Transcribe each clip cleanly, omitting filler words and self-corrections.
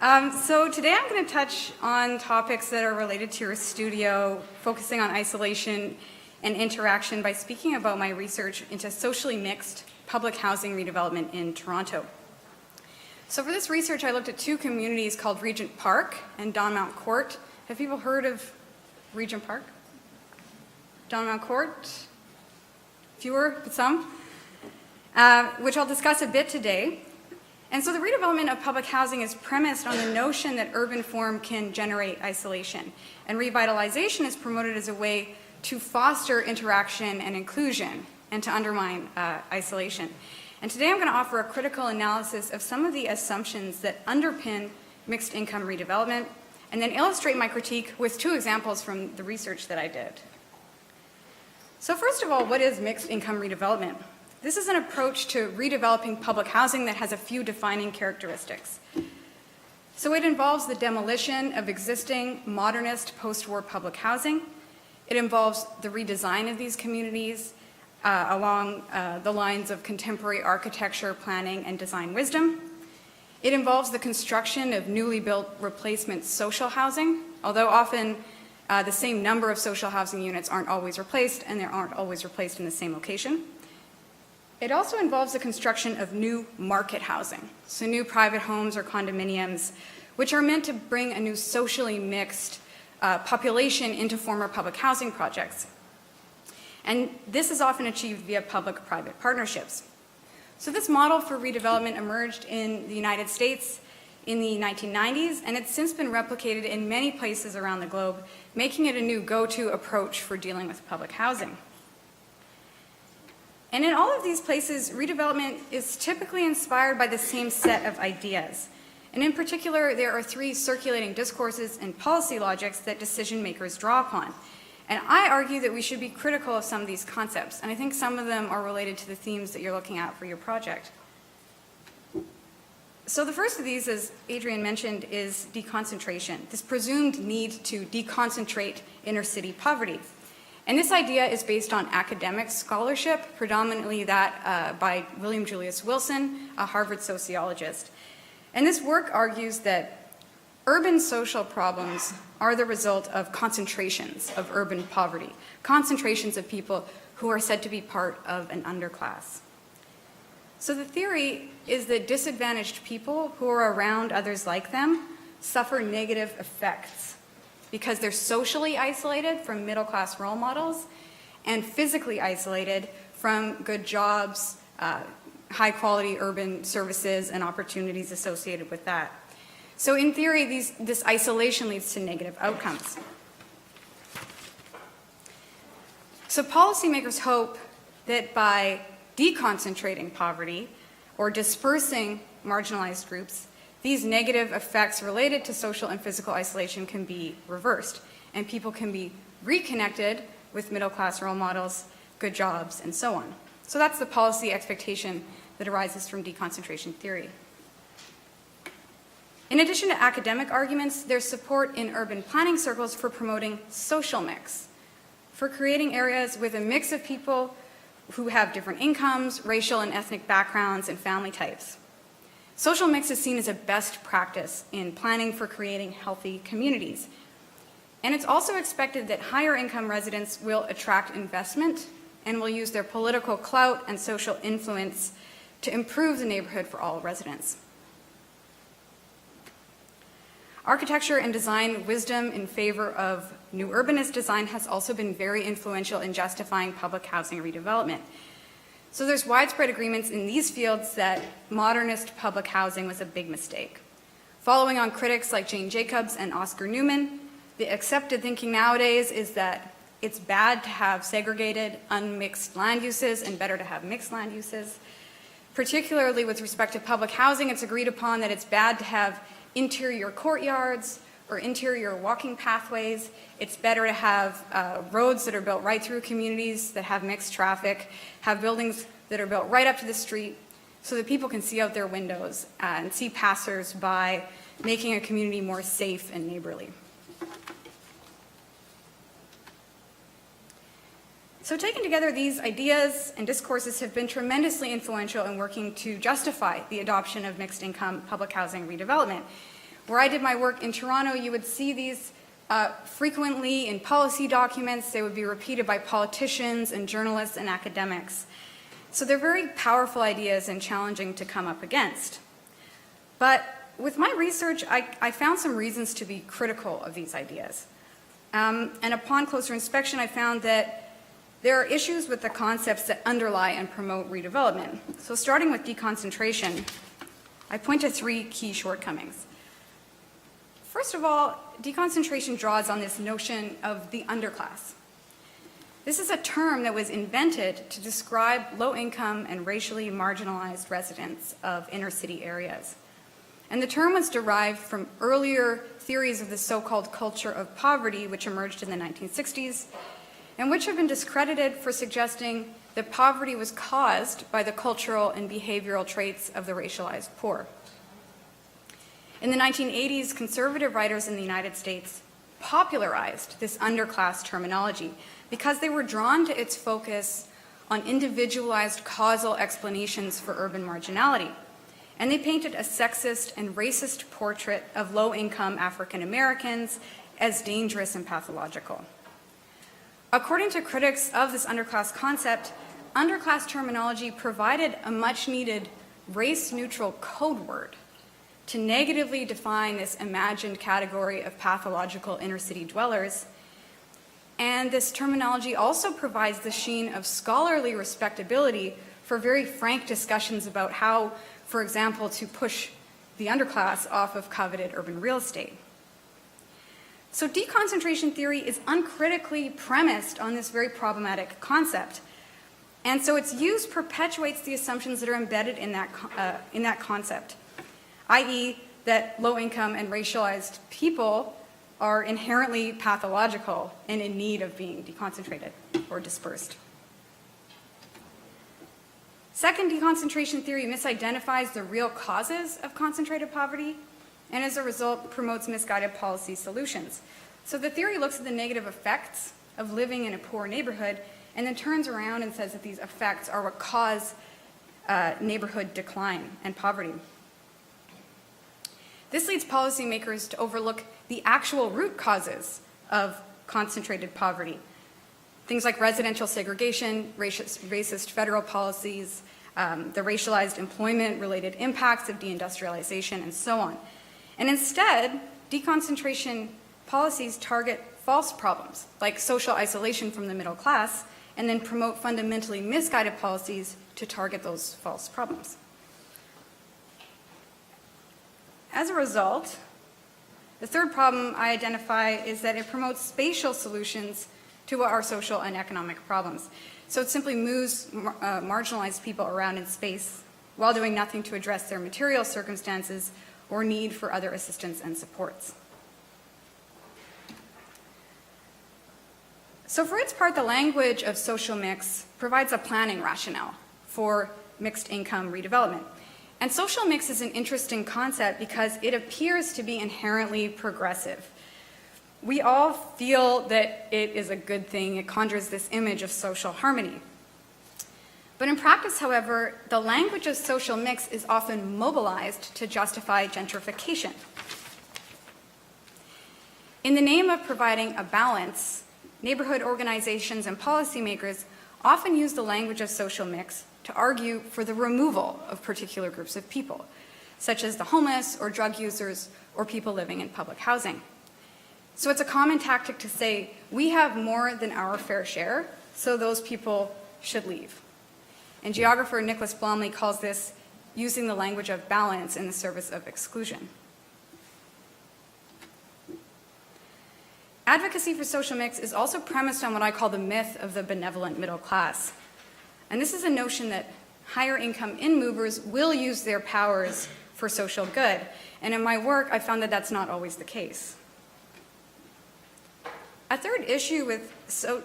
So today I'm going to touch on topics that are related to your studio, focusing on isolation and interaction by speaking about my research into socially mixed public housing redevelopment in Toronto. So for this research, I looked at two communities called Regent Park and Donmount Court. Have people heard of Regent Park? Donmount Court? Fewer, but some, which I'll discuss a bit today. And so the redevelopment of public housing is premised on the notion that urban form can generate isolation, and revitalization is promoted as a way to foster interaction and inclusion and to undermine isolation. And today I'm going to offer a critical analysis of some of the assumptions that underpin mixed income redevelopment, and then illustrate my critique with two examples from the research that I did. So first of all, what is mixed income redevelopment? This is an approach to redeveloping public housing that has a few defining characteristics. So it involves the demolition of existing modernist post-war public housing. It involves the redesign of these communities along the lines of contemporary architecture, planning, and design wisdom. It involves the construction of newly built replacement social housing, although often the same number of social housing units aren't always replaced, and they aren't always replaced in the same location. It also involves the construction of new market housing, so new private homes or condominiums, which are meant to bring a new socially mixed population into former public housing projects. And this is often achieved via public-private partnerships. So this model for redevelopment emerged in the United States in the 1990s, and it's since been replicated in many places around the globe, making it a new go-to approach for dealing with public housing. And in all of these places, redevelopment is typically inspired by the same set of ideas. And in particular, there are three circulating discourses and policy logics that decision makers draw upon. And I argue that we should be critical of some of these concepts, and I think some of them are related to the themes that you're looking at for your project. So the first of these, as Adrian mentioned, is deconcentration, this presumed need to deconcentrate inner city poverty. And this idea is based on academic scholarship, predominantly that by William Julius Wilson, a Harvard sociologist. And this work argues that urban social problems are the result of concentrations of urban poverty, concentrations of people who are said to be part of an underclass. So the theory is that disadvantaged people who are around others like them suffer negative effects because they're socially isolated from middle-class role models and physically isolated from good jobs, high-quality urban services, and opportunities associated with that. So in theory, this isolation leads to negative outcomes. So policymakers hope that by deconcentrating poverty or dispersing marginalized groups, these negative effects related to social and physical isolation can be reversed, and people can be reconnected with middle-class role models, good jobs, and so on. So that's the policy expectation that arises from deconcentration theory. In addition to academic arguments, there's support in urban planning circles for promoting social mix, for creating areas with a mix of people who have different incomes, racial and ethnic backgrounds, and family types. Social mix is seen as a best practice in planning for creating healthy communities. And it's also expected that higher income residents will attract investment and will use their political clout and social influence to improve the neighborhood for all residents. Architecture and design wisdom in favor of new urbanist design has also been very influential in justifying public housing redevelopment. So there's widespread agreements in these fields that modernist public housing was a big mistake. Following on critics like Jane Jacobs and Oscar Newman, the accepted thinking nowadays is that it's bad to have segregated, unmixed land uses and better to have mixed land uses. Particularly with respect to public housing, it's agreed upon that it's bad to have interior courtyards or interior walking pathways. It's better to have roads that are built right through communities that have mixed traffic, have buildings that are built right up to the street so that people can see out their windows and see passers-by, making a community more safe and neighborly. So taken together, these ideas and discourses have been tremendously influential in working to justify the adoption of mixed income public housing redevelopment, Where I did my work in Toronto, you would see these frequently in policy documents. They would be repeated by politicians and journalists and academics. So they're very powerful ideas and challenging to come up against. But with my research, I found some reasons to be critical of these ideas. And upon closer inspection, I found that there are issues with the concepts that underlie and promote redevelopment. So starting with deconcentration, I point to three key shortcomings. First of all, deconcentration draws on this notion of the underclass. This is a term that was invented to describe low-income and racially marginalized residents of inner-city areas. And the term was derived from earlier theories of the so-called culture of poverty, which emerged in the 1960s, and which have been discredited for suggesting that poverty was caused by the cultural and behavioral traits of the racialized poor. In the 1980s, conservative writers in the United States popularized this underclass terminology because they were drawn to its focus on individualized causal explanations for urban marginality. And they painted a sexist and racist portrait of low-income African Americans as dangerous and pathological. According to critics of this underclass concept, underclass terminology provided a much-needed race-neutral code word to negatively define this imagined category of pathological inner-city dwellers. And this terminology also provides the sheen of scholarly respectability for very frank discussions about how, for example, to push the underclass off of coveted urban real estate. So deconcentration theory is uncritically premised on this very problematic concept. And so its use perpetuates the assumptions that are embedded in that concept, i.e. that low-income and racialized people are inherently pathological and in need of being deconcentrated or dispersed. Second, deconcentration theory misidentifies the real causes of concentrated poverty and as a result promotes misguided policy solutions. So the theory looks at the negative effects of living in a poor neighborhood and then turns around and says that these effects are what cause neighborhood decline and poverty. This leads policymakers to overlook the actual root causes of concentrated poverty. Things like residential segregation, racist federal policies, the racialized employment-related impacts of deindustrialization, and so on. And instead, deconcentration policies target false problems, like social isolation from the middle class, and then promote fundamentally misguided policies to target those false problems. As a result, the third problem I identify is that it promotes spatial solutions to our social and economic problems. So it simply moves marginalized people around in space while doing nothing to address their material circumstances or need for other assistance and supports. So for its part, the language of social mix provides a planning rationale for mixed income redevelopment. And social mix is an interesting concept because it appears to be inherently progressive. We all feel that it is a good thing. It conjures this image of social harmony. But in practice, however, the language of social mix is often mobilized to justify gentrification. In the name of providing a balance, neighborhood organizations and policymakers often use the language of social mix to argue for the removal of particular groups of people, such as the homeless or drug users or people living in public housing. So it's a common tactic to say, we have more than our fair share, so those people should leave. And geographer Nicholas Blomley calls this using the language of balance in the service of exclusion. Advocacy for social mix is also premised on what I call the myth of the benevolent middle class. And this is a notion that higher income in-movers will use their powers for social good. And in my work, I found that that's not always the case. A third issue with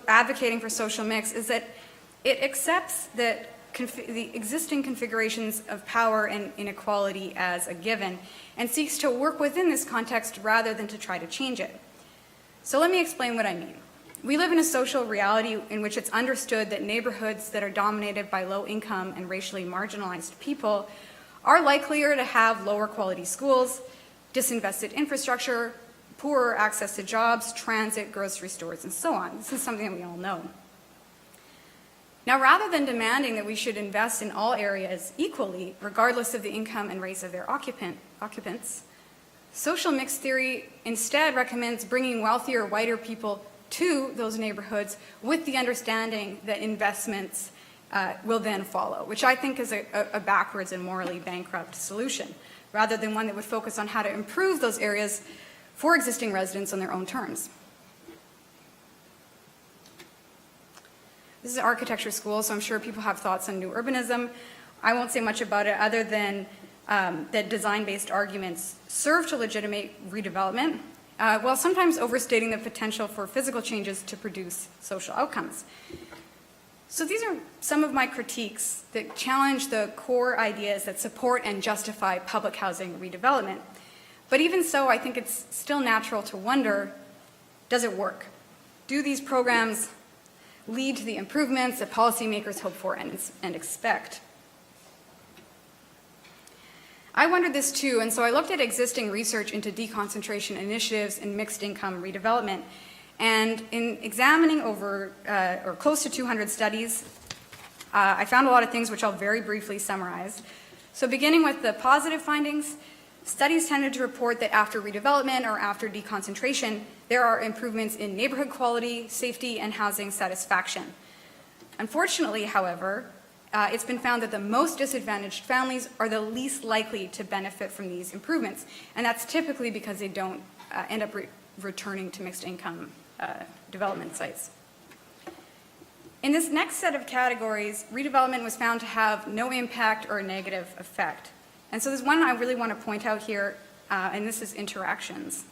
advocating for social mix is that it accepts that the existing configurations of power and inequality as a given and seeks to work within this context rather than to try to change it. So let me explain what I mean. We live in a social reality in which it's understood that neighborhoods that are dominated by low-income and racially marginalized people are likelier to have lower quality schools, disinvested infrastructure, poorer access to jobs, transit, grocery stores, and so on. This is something that we all know. Now, rather than demanding that we should invest in all areas equally, regardless of the income and race of their occupants, social mix theory instead recommends bringing wealthier, whiter people to those neighborhoods with the understanding that investments will then follow, which I think is a backwards and morally bankrupt solution, rather than one that would focus on how to improve those areas for existing residents on their own terms. This is an architecture school, so I'm sure people have thoughts on new urbanism. I won't say much about it other than that design-based arguments serve to legitimate redevelopment, while sometimes overstating the potential for physical changes to produce social outcomes. So these are some of my critiques that challenge the core ideas that support and justify public housing redevelopment. But even so, I think it's still natural to wonder, does it work? Do these programs lead to the improvements that policymakers hope for and expect? I wondered this too, and so I looked at existing research into deconcentration initiatives and mixed income redevelopment. And in examining over or close to 200 studies, I found a lot of things which I'll very briefly summarize. So beginning with the positive findings, studies tended to report that after redevelopment or after deconcentration, there are improvements in neighborhood quality, safety, and housing satisfaction. Unfortunately, however, it's been found that the most disadvantaged families are the least likely to benefit from these improvements, and that's typically because they don't end up returning to mixed income development sites. In this next set of categories, redevelopment was found to have no impact or negative effect. And so there's one I really want to point out here, and this is interactions.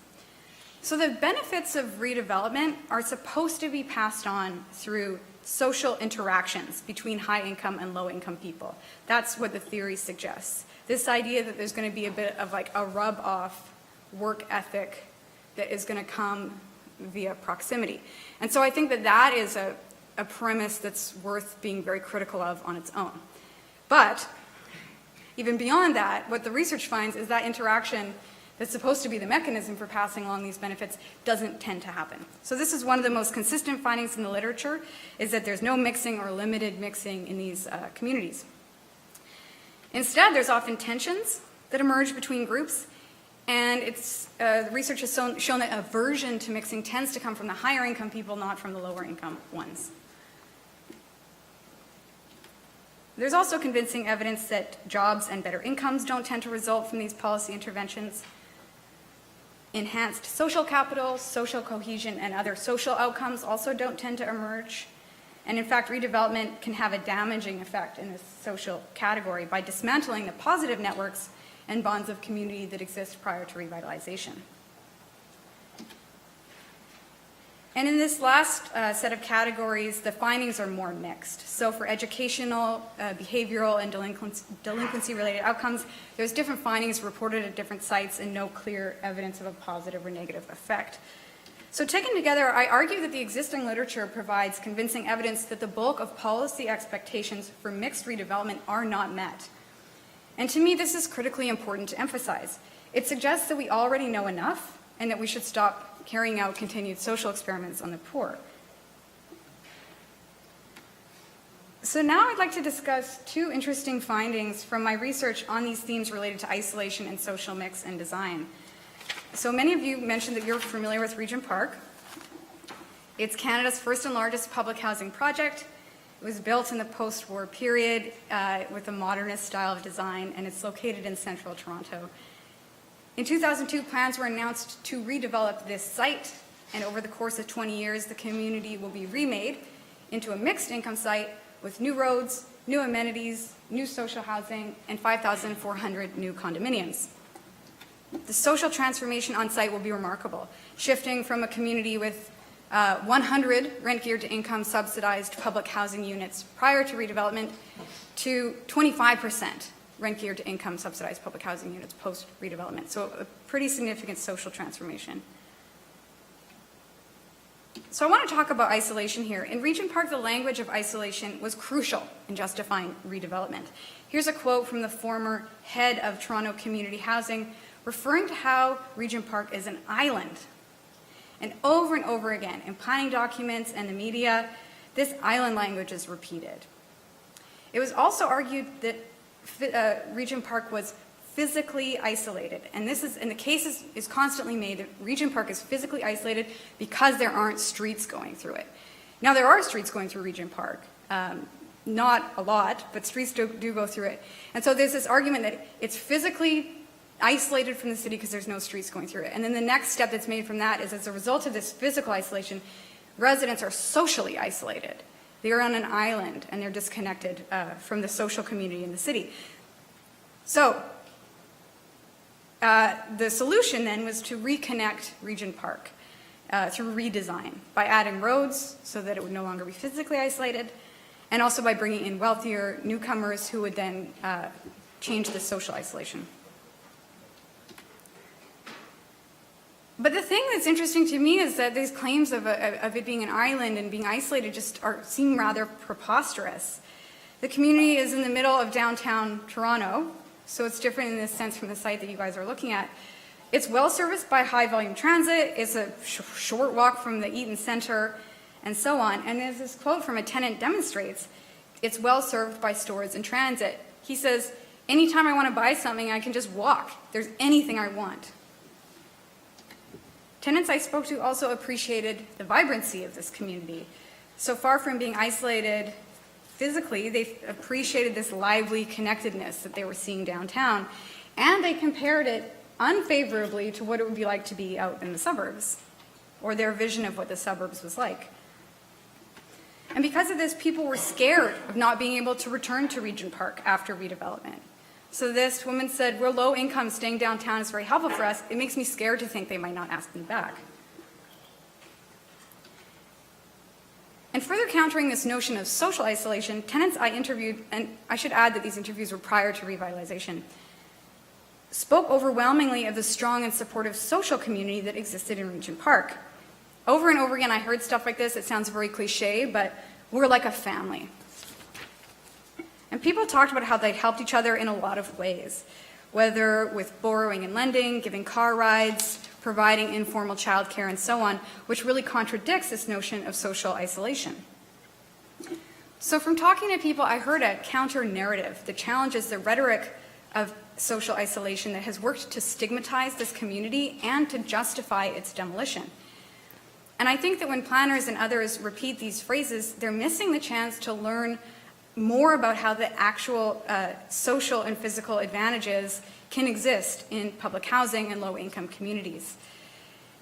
So the benefits of redevelopment are supposed to be passed on through social interactions between high-income and low-income people. That's what the theory suggests. This idea that there's going to be a bit of like a rub-off work ethic that is going to come via proximity. And so I think that that is a premise that's worth being very critical of on its own. But even beyond that, what the research finds is that interaction that's supposed to be the mechanism for passing along these benefits doesn't tend to happen. So this is one of the most consistent findings in the literature, is that there's no mixing or limited mixing in these communities. Instead, there's often tensions that emerge between groups, and the research has shown that aversion to mixing tends to come from the higher income people, not from the lower income ones. There's also convincing evidence that jobs and better incomes don't tend to result from these policy interventions. Enhanced social capital, social cohesion, and other social outcomes also don't tend to emerge. And in fact, redevelopment can have a damaging effect in this social category by dismantling the positive networks and bonds of community that exist prior to revitalization. And in this last set of categories, the findings are more mixed. So for educational, behavioral, and delinquency-related outcomes, there's different findings reported at different sites and no clear evidence of a positive or negative effect. So taken together, I argue that the existing literature provides convincing evidence that the bulk of policy expectations for mixed redevelopment are not met. And to me, this is critically important to emphasize. It suggests that we already know enough and that we should stop carrying out continued social experiments on the poor. So now I'd like to discuss two interesting findings from my research on these themes related to isolation and social mix and design. So many of you mentioned that you're familiar with Regent Park. It's Canada's first and largest public housing project. It was built in the post-war period with a modernist style of design, and it's located in central Toronto. In 2002, plans were announced to redevelop this site, and over the course of 20 years, the community will be remade into a mixed income site with new roads, new amenities, new social housing, and 5,400 new condominiums. The social transformation on site will be remarkable, shifting from a community with 100 rent-geared to income subsidized public housing units prior to redevelopment to 25% rent-geared to income subsidized public housing units post-redevelopment. So a pretty significant social transformation. So I want to talk about isolation here. In Regent Park, the language of isolation was crucial in justifying redevelopment. Here's a quote from the former head of Toronto Community Housing, referring to how Regent Park is an island. And over again, in planning documents and the media, this island language is repeated. It was also argued that Regent Park was physically isolated. And the case is constantly made that Regent Park is physically isolated because there aren't streets going through it. Now, there are streets going through Regent Park. Not a lot, but streets do go through it. And so there's this argument that it's physically isolated from the city because there's no streets going through it. And then the next step that's made from that is, as a result of this physical isolation, residents are socially isolated. They're on an island and they're disconnected from the social community in the city. So the solution then was to reconnect Regent Park through redesign by adding roads so that it would no longer be physically isolated, and also by bringing in wealthier newcomers who would then change the social isolation. But the thing that's interesting to me is that these claims of it being an island and being isolated just seem rather preposterous. The community is in the middle of downtown Toronto, so it's different in this sense from the site that you guys are looking at. It's well serviced by high volume transit, it's a short walk from the Eaton Centre, and so on. And as this quote from a tenant demonstrates, it's well served by stores and transit. He says, anytime I want to buy something, I can just walk. There's anything I want. Tenants I spoke to also appreciated the vibrancy of this community. So far from being isolated physically, they appreciated this lively connectedness that they were seeing downtown, and they compared it unfavorably to what it would be like to be out in the suburbs, or their vision of what the suburbs was like. And because of this, people were scared of not being able to return to Regent Park after redevelopment. So this woman said, we're low income, staying downtown is very helpful for us. It makes me scared to think they might not ask me back. And further countering this notion of social isolation, tenants I interviewed, and I should add that these interviews were prior to revitalization, spoke overwhelmingly of the strong and supportive social community that existed in Regent Park. Over and over again, I heard stuff like this. It sounds very cliche, but we're like a family. And people talked about how they'd helped each other in a lot of ways, whether with borrowing and lending, giving car rides, providing informal childcare, and so on, which really contradicts this notion of social isolation. So from talking to people, I heard a counter-narrative that challenges the rhetoric of social isolation that has worked to stigmatize this community and to justify its demolition. And I think that when planners and others repeat these phrases, they're missing the chance to learn more about how the actual social and physical advantages can exist in public housing and low-income communities,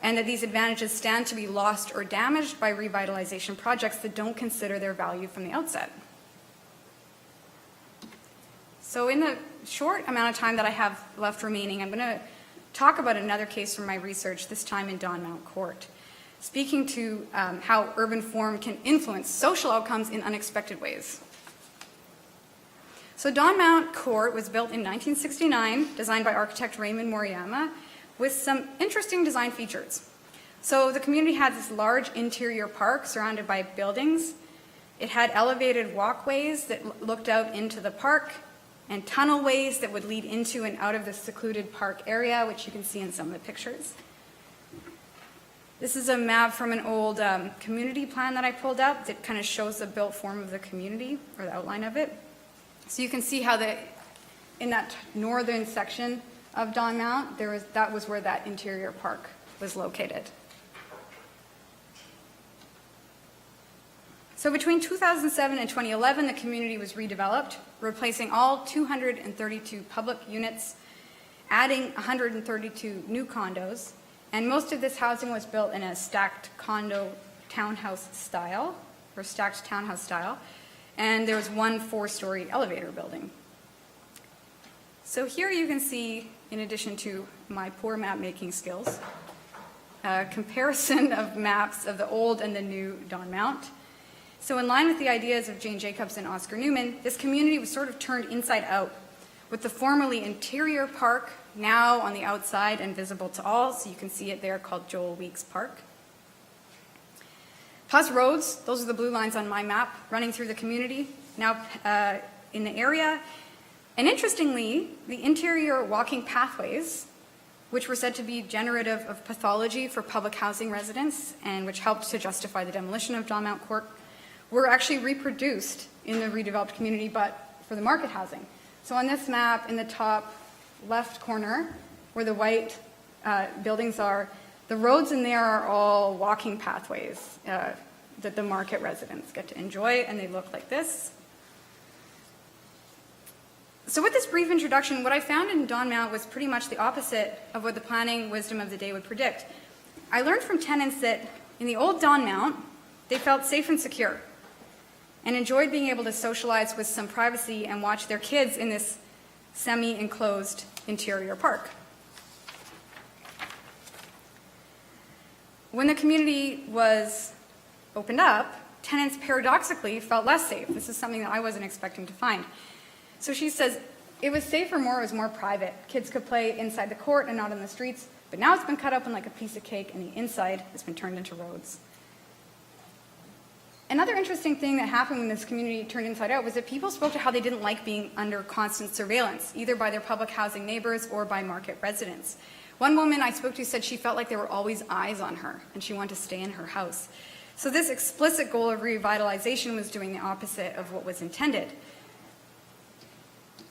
and that these advantages stand to be lost or damaged by revitalization projects that don't consider their value from the outset. So in the short amount of time that I have left remaining, I'm going to talk about another case from my research, this time in Don Mount Court, speaking to how urban form can influence social outcomes in unexpected ways. So Don Mount Court was built in 1969, designed by architect Raymond Moriyama, with some interesting design features. So the community had this large interior park surrounded by buildings. It had elevated walkways that looked out into the park, and tunnelways that would lead into and out of the secluded park area, which you can see in some of the pictures. This is a map from an old community plan that I pulled up that kind of shows the built form of the community, or the outline of it. So you can see how in that northern section of Don Mount, that was where that interior park was located. So between 2007 and 2011, the community was redeveloped, replacing all 232 public units, adding 132 new condos, and most of this housing was built in a stacked townhouse style, and there was one 4-story elevator building. So here you can see, in addition to my poor map-making skills, a comparison of maps of the old and the new Don Mount. So in line with the ideas of Jane Jacobs and Oscar Newman, this community was sort of turned inside out, with the formerly interior park now on the outside and visible to all, so you can see it there, called Joel Weeks Park. Plus roads, those are the blue lines on my map, running through the community, now in the area. And interestingly, the interior walking pathways which were said to be generative of pathology for public housing residents and which helped to justify the demolition of Don Mount Court, were actually reproduced in the redeveloped community, but for the market housing. So on this map, in the top left corner, where the white buildings are, the roads in there are all walking pathways that the market residents get to enjoy, and they look like this. So with this brief introduction, what I found in Don Mount was pretty much the opposite of what the planning wisdom of the day would predict. I learned from tenants that in the old Don Mount, they felt safe and secure and enjoyed being able to socialize with some privacy and watch their kids in this semi-enclosed interior park. When the community was opened up, tenants paradoxically felt less safe. This is something that I wasn't expecting to find. So she says, it was safer more, it was more private. Kids could play inside the court and not in the streets, but now it's been cut open like a piece of cake and the inside has been turned into roads. Another interesting thing that happened when this community turned inside out was that people spoke to how they didn't like being under constant surveillance, either by their public housing neighbors or by market residents. One woman I spoke to said she felt like there were always eyes on her and she wanted to stay in her house. So this explicit goal of revitalization was doing the opposite of what was intended.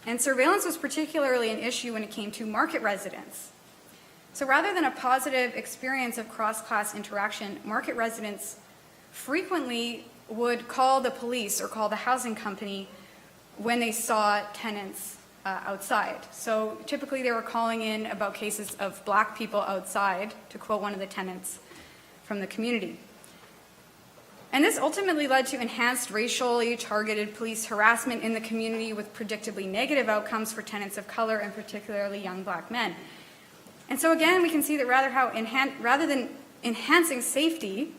And surveillance was particularly an issue when it came to market residents. So rather than a positive experience of cross-class interaction, market residents frequently would call the police or call the housing company when they saw tenants outside. So typically they were calling in about cases of black people outside, to quote one of the tenants from the community. And this ultimately led to enhanced racially targeted police harassment in the community with predictably negative outcomes for tenants of color and particularly young black men. And so again, we can see that rather than enhancing safety,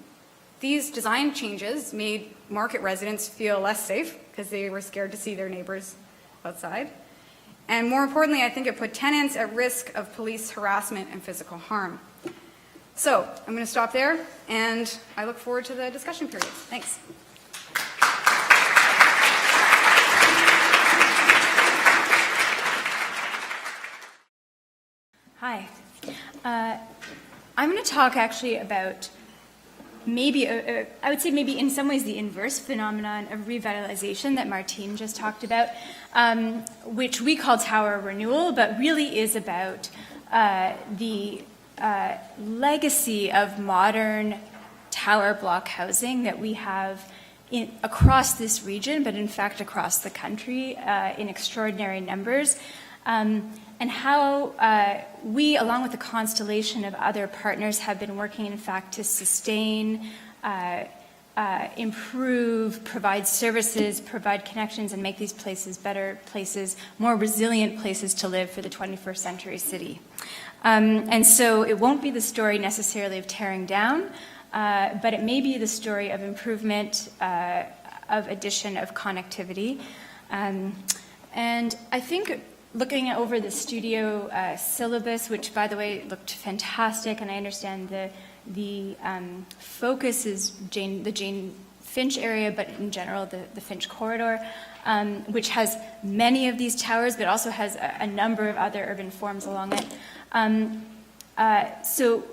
these design changes made market residents feel less safe because they were scared to see their neighbors outside. And more importantly, I think it put tenants at risk of police harassment and physical harm. So I'm going to stop there, and I look forward to the discussion period. Thanks. Hi. I'm going to talk actually about maybe, I would say maybe in some ways the inverse phenomenon of revitalization that Martine just talked about, which we call tower renewal, but really is about the legacy of modern tower block housing that we have across this region, but in fact across the country in extraordinary numbers, and how we, along with a constellation of other partners, have been working, in fact, to sustain, improve, provide services, provide connections, and make these places better places, more resilient places to live for the 21st century city. And so it won't be the story necessarily of tearing down, but it may be the story of improvement, of addition, of connectivity. And I think looking over the studio syllabus, which by the way looked fantastic, and I understand the focus is the Jane Finch area, but in general the Finch corridor, which has many of these towers, but also has a number of other urban forms along it. So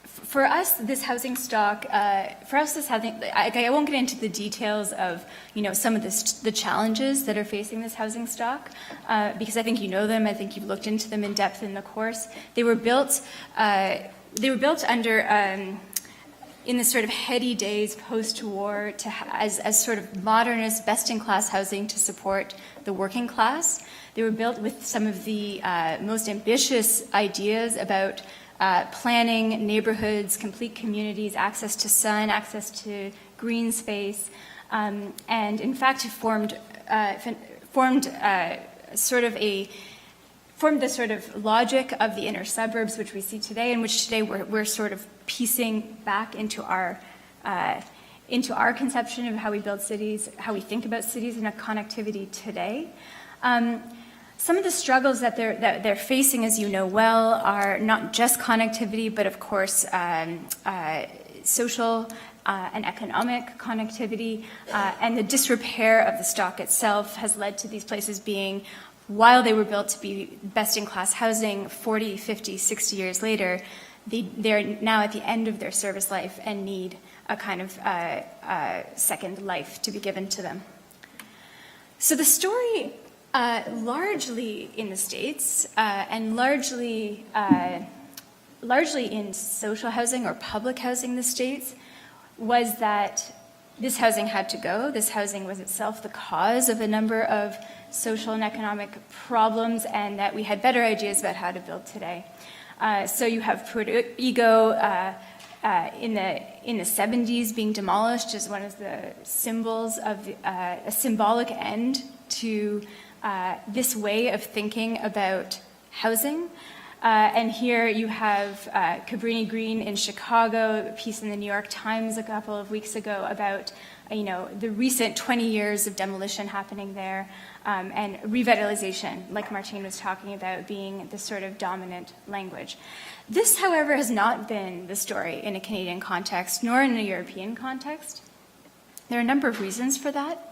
for us, this housing stock, I won't get into the details of, some of the challenges that are facing this housing stock, because I think you know them. I think you've looked into them in depth in the course. They were built under, in the sort of heady days post-war, as sort of modernist, best-in-class housing to support the working class. They were built with some of the most ambitious ideas about planning neighborhoods, complete communities, access to sun, access to green space, and in fact formed the sort of logic of the inner suburbs, which we see today, and which today we're sort of piecing back into our conception of how we build cities, how we think about cities and connectivity today. Some of the struggles that they're facing, as you know well, are not just connectivity, but of course social and economic connectivity, and the disrepair of the stock itself has led to these places being while they were built to be best-in-class housing 40, 50, 60 years later, they're now at the end of their service life and need a kind of second life to be given to them. So the story, largely in the States and largely in social housing or public housing in the States, was that this housing had to go. This housing was itself the cause of a number of social and economic problems, and that we had better ideas about how to build today. So you have Puerto Ego in the 70s being demolished as one of the symbols of a symbolic end to this way of thinking about housing. And here you have Cabrini Green in Chicago, a piece in the New York Times a couple of weeks ago about the recent 20 years of demolition happening there, and revitalization, like Martine was talking about, being the sort of dominant language. This, however, has not been the story in a Canadian context, nor in a European context. There are a number of reasons for that.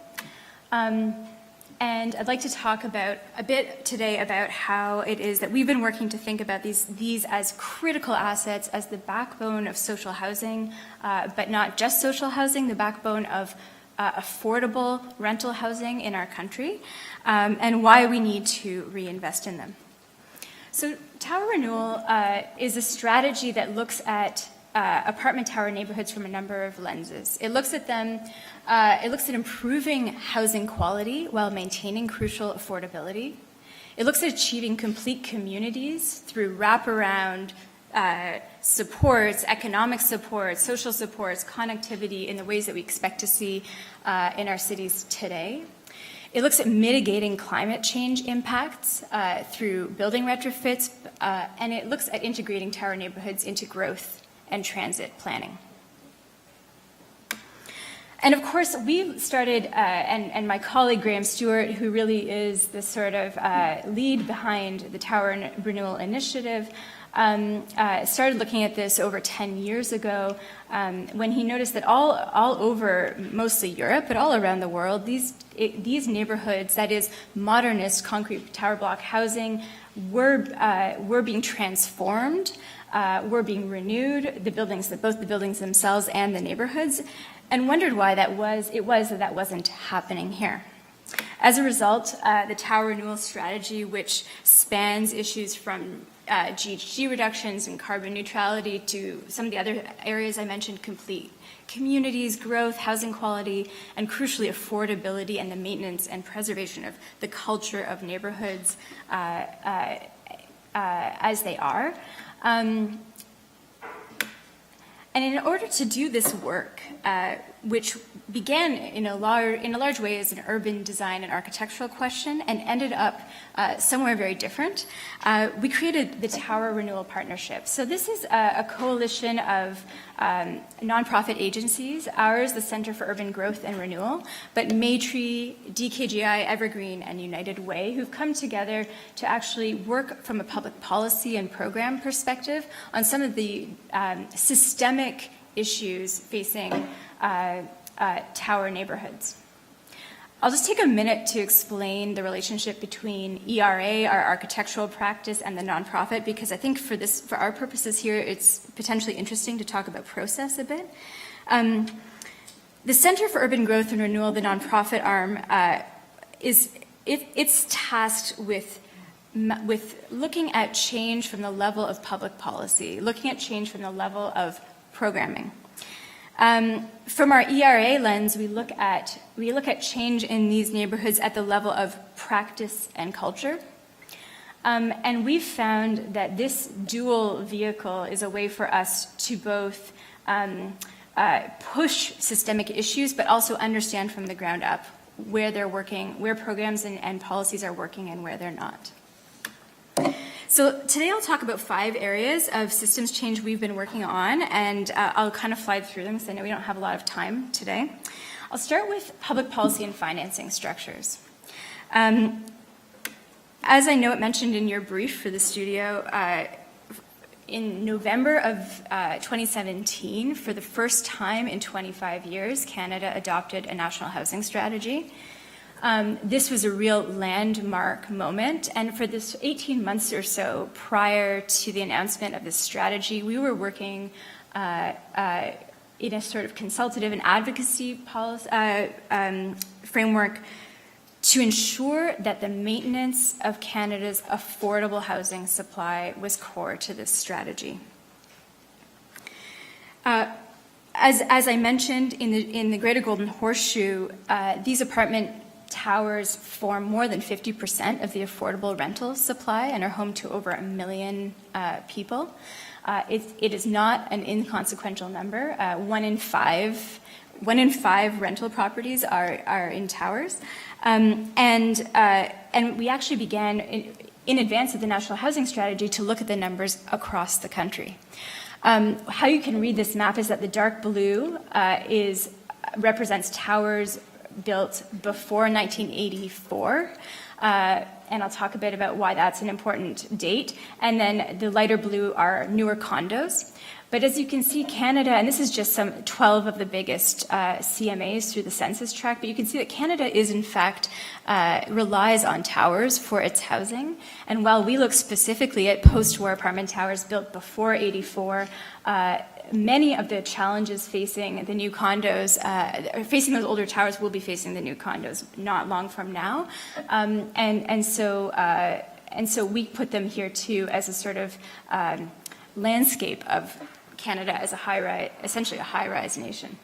And I'd like to talk a bit today about how it is that we've been working to think about these as critical assets, as the backbone of social housing, but not just social housing, the backbone of affordable rental housing in our country, and why we need to reinvest in them. So Tower Renewal is a strategy that looks at apartment tower neighborhoods from a number of lenses. It looks at them, it looks at improving housing quality while maintaining crucial affordability. It looks at achieving complete communities through wraparound supports, economic supports, social supports, connectivity in the ways that we expect to see in our cities today. It looks at mitigating climate change impacts through building retrofits, and it looks at integrating tower neighborhoods into growth and transit planning. And of course, we started, and my colleague Graham Stewart, who really is the sort of lead behind the Tower Renewal Initiative, started looking at this over 10 years ago when he noticed that all over, mostly Europe, but all around the world, these neighborhoods, that is modernist concrete tower block housing, were being transformed, were being renewed, both the buildings themselves and the neighborhoods, and wondered why that wasn't happening here. As a result, the Tower Renewal strategy, which spans issues from GHG reductions and carbon neutrality to some of the other areas I mentioned, complete communities, growth, housing quality, and crucially affordability and the maintenance and preservation of the culture of neighborhoods as they are. And in order to do this work, which began in a large way as an urban design and architectural question and ended up somewhere very different, we created the Tower Renewal Partnership. So this is a coalition of nonprofit agencies, ours, the Center for Urban Growth and Renewal, but Maytree, DKGI, Evergreen, and United Way, who've come together to actually work from a public policy and program perspective on some of the systemic issues facing tower neighborhoods. I'll just take a minute to explain the relationship between ERA, our architectural practice, and the nonprofit, because I think for our purposes here, it's potentially interesting to talk about process a bit. The Center for Urban Growth and Renewal, the nonprofit arm, it's tasked with looking at change from the level of public policy, looking at change from the level of programming. From our ERA lens, we look at change in these neighborhoods at the level of practice and culture. And we've found that this dual vehicle is a way for us to both push systemic issues, but also understand from the ground up where they're working, where programs and policies are working and where they're not. So today I'll talk about 5 areas of systems change we've been working on, and I'll kind of fly through them because I know we don't have a lot of time today. I'll start with public policy and financing structures. As I know it mentioned in your brief for the studio, in November of 2017, for the first time in 25 years, Canada adopted a national housing strategy. This was a real landmark moment, and for this 18 months or so prior to the announcement of this strategy, we were working in a sort of consultative and advocacy policy, framework to ensure that the maintenance of Canada's affordable housing supply was core to this strategy. As I mentioned, in the Greater Golden Horseshoe, these apartment towers form more than 50% of the affordable rental supply and are home to over 1 million people. It is not an inconsequential number. One in five rental properties are in towers. And we actually began, in advance of the National Housing Strategy, to look at the numbers across the country. How you can read this map is that the dark blue represents towers built before 1984. And I'll talk a bit about why that's an important date. And then the lighter blue are newer condos. But as you can see, Canada, and this is just some 12 of the biggest CMAs through the census tract, but you can see that Canada is, in fact, relies on towers for its housing. And while we look specifically at post-war apartment towers built before 84, many of the challenges facing the new condos, facing those older towers, will be facing the new condos not long from now. And so we put them here too as a sort of landscape of Canada as essentially a high-rise nation.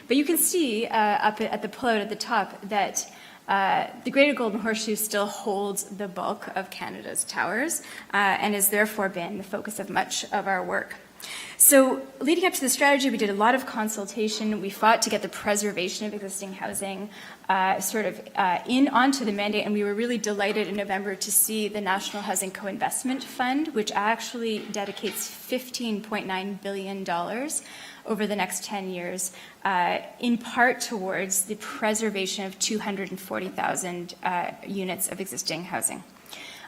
But you can see up at the pullout at the top that the Greater Golden Horseshoe still holds the bulk of Canada's towers and has therefore been the focus of much of our work. So leading up to the strategy, we did a lot of consultation. We fought to get the preservation of existing housing onto the mandate, and we were really delighted in November to see the National Housing Co-Investment Fund, which actually dedicates $15.9 billion over the next 10 years, in part towards the preservation of 240,000 units of existing housing.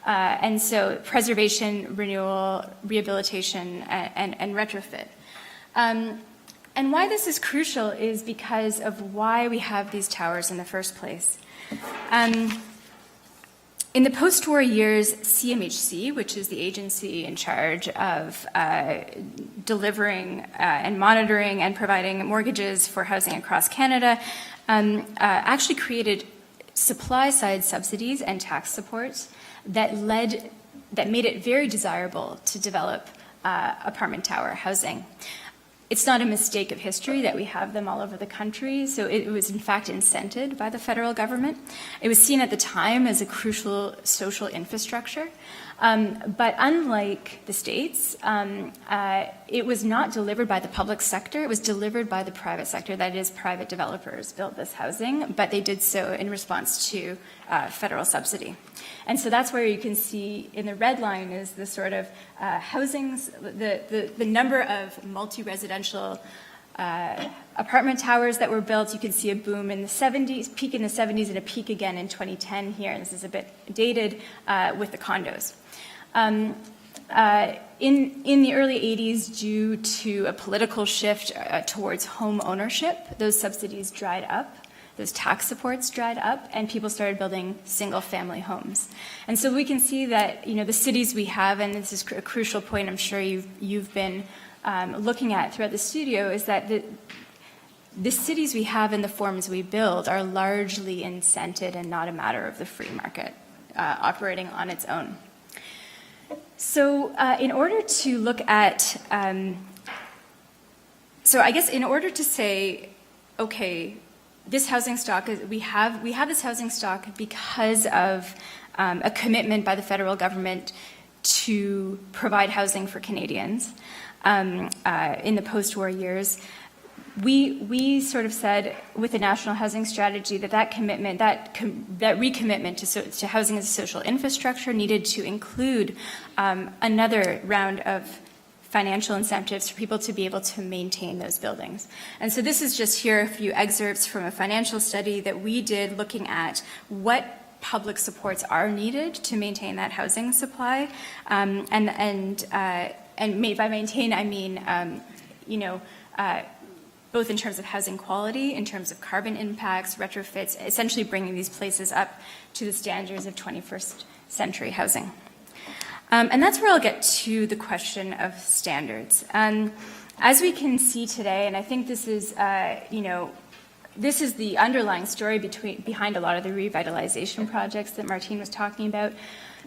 And so preservation, renewal, rehabilitation, and retrofit. And why this is crucial is because of why we have these towers in the first place. In the post-war years, CMHC, which is the agency in charge of delivering and monitoring and providing mortgages for housing across Canada, actually created supply-side subsidies and tax supports that made it very desirable to develop apartment tower housing. It's not a mistake of history that we have them all over the country, so it was in fact incented by the federal government. It was seen at the time as a crucial social infrastructure, but unlike the States, it was not delivered by the public sector, it was delivered by the private sector. That is, private developers built this housing, but they did so in response to federal subsidy. And so that's where you can see in the red line is the sort of housings, the number of multi-residential apartment towers that were built. You can see a boom in the 70s, peak in the 70s, and a peak again in 2010 here. And this is a bit dated with the condos. In the early 80s, due to a political shift towards home ownership, those subsidies dried up. Those tax supports dried up, and people started building single-family homes. And so we can see that, the cities we have, and this is a crucial point I'm sure you've been looking at throughout the studio, is that the cities we have and the forms we build are largely incented and not a matter of the free market operating on its own. So in order to look at, in order to say, okay, this housing stock, we have this housing stock because of a commitment by the federal government to provide housing for Canadians in the post-war years. We sort of said with the National Housing Strategy that commitment, that recommitment to housing as a social infrastructure needed to include another round of financial incentives for people to be able to maintain those buildings. And so this is just here a few excerpts from a financial study that we did looking at what public supports are needed to maintain that housing supply. And by maintain, I mean, both in terms of housing quality, in terms of carbon impacts, retrofits, essentially bringing these places up to the standards of 21st century housing. And that's where I'll get to the question of standards. As we can see today, and I think this is, this is the underlying story behind a lot of the revitalization projects that Martine was talking about.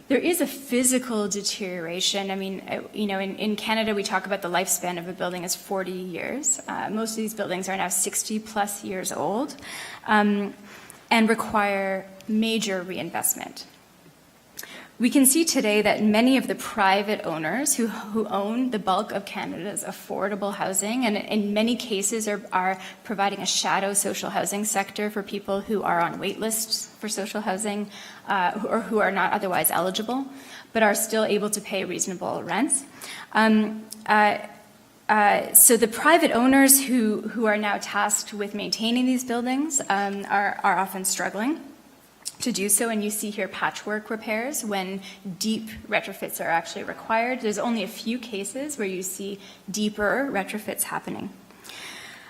There is a physical deterioration. I mean, in Canada, we talk about the lifespan of a building as 40 years. Most of these buildings are now 60 plus years old and require major reinvestment. We can see today that many of the private owners who own the bulk of Canada's affordable housing, and in many cases are providing a shadow social housing sector for people who are on wait lists for social housing or who are not otherwise eligible, but are still able to pay reasonable rents. So the private owners who are now tasked with maintaining these buildings are often struggling to do so, and you see here patchwork repairs when deep retrofits are actually required. There's only a few cases where you see deeper retrofits happening.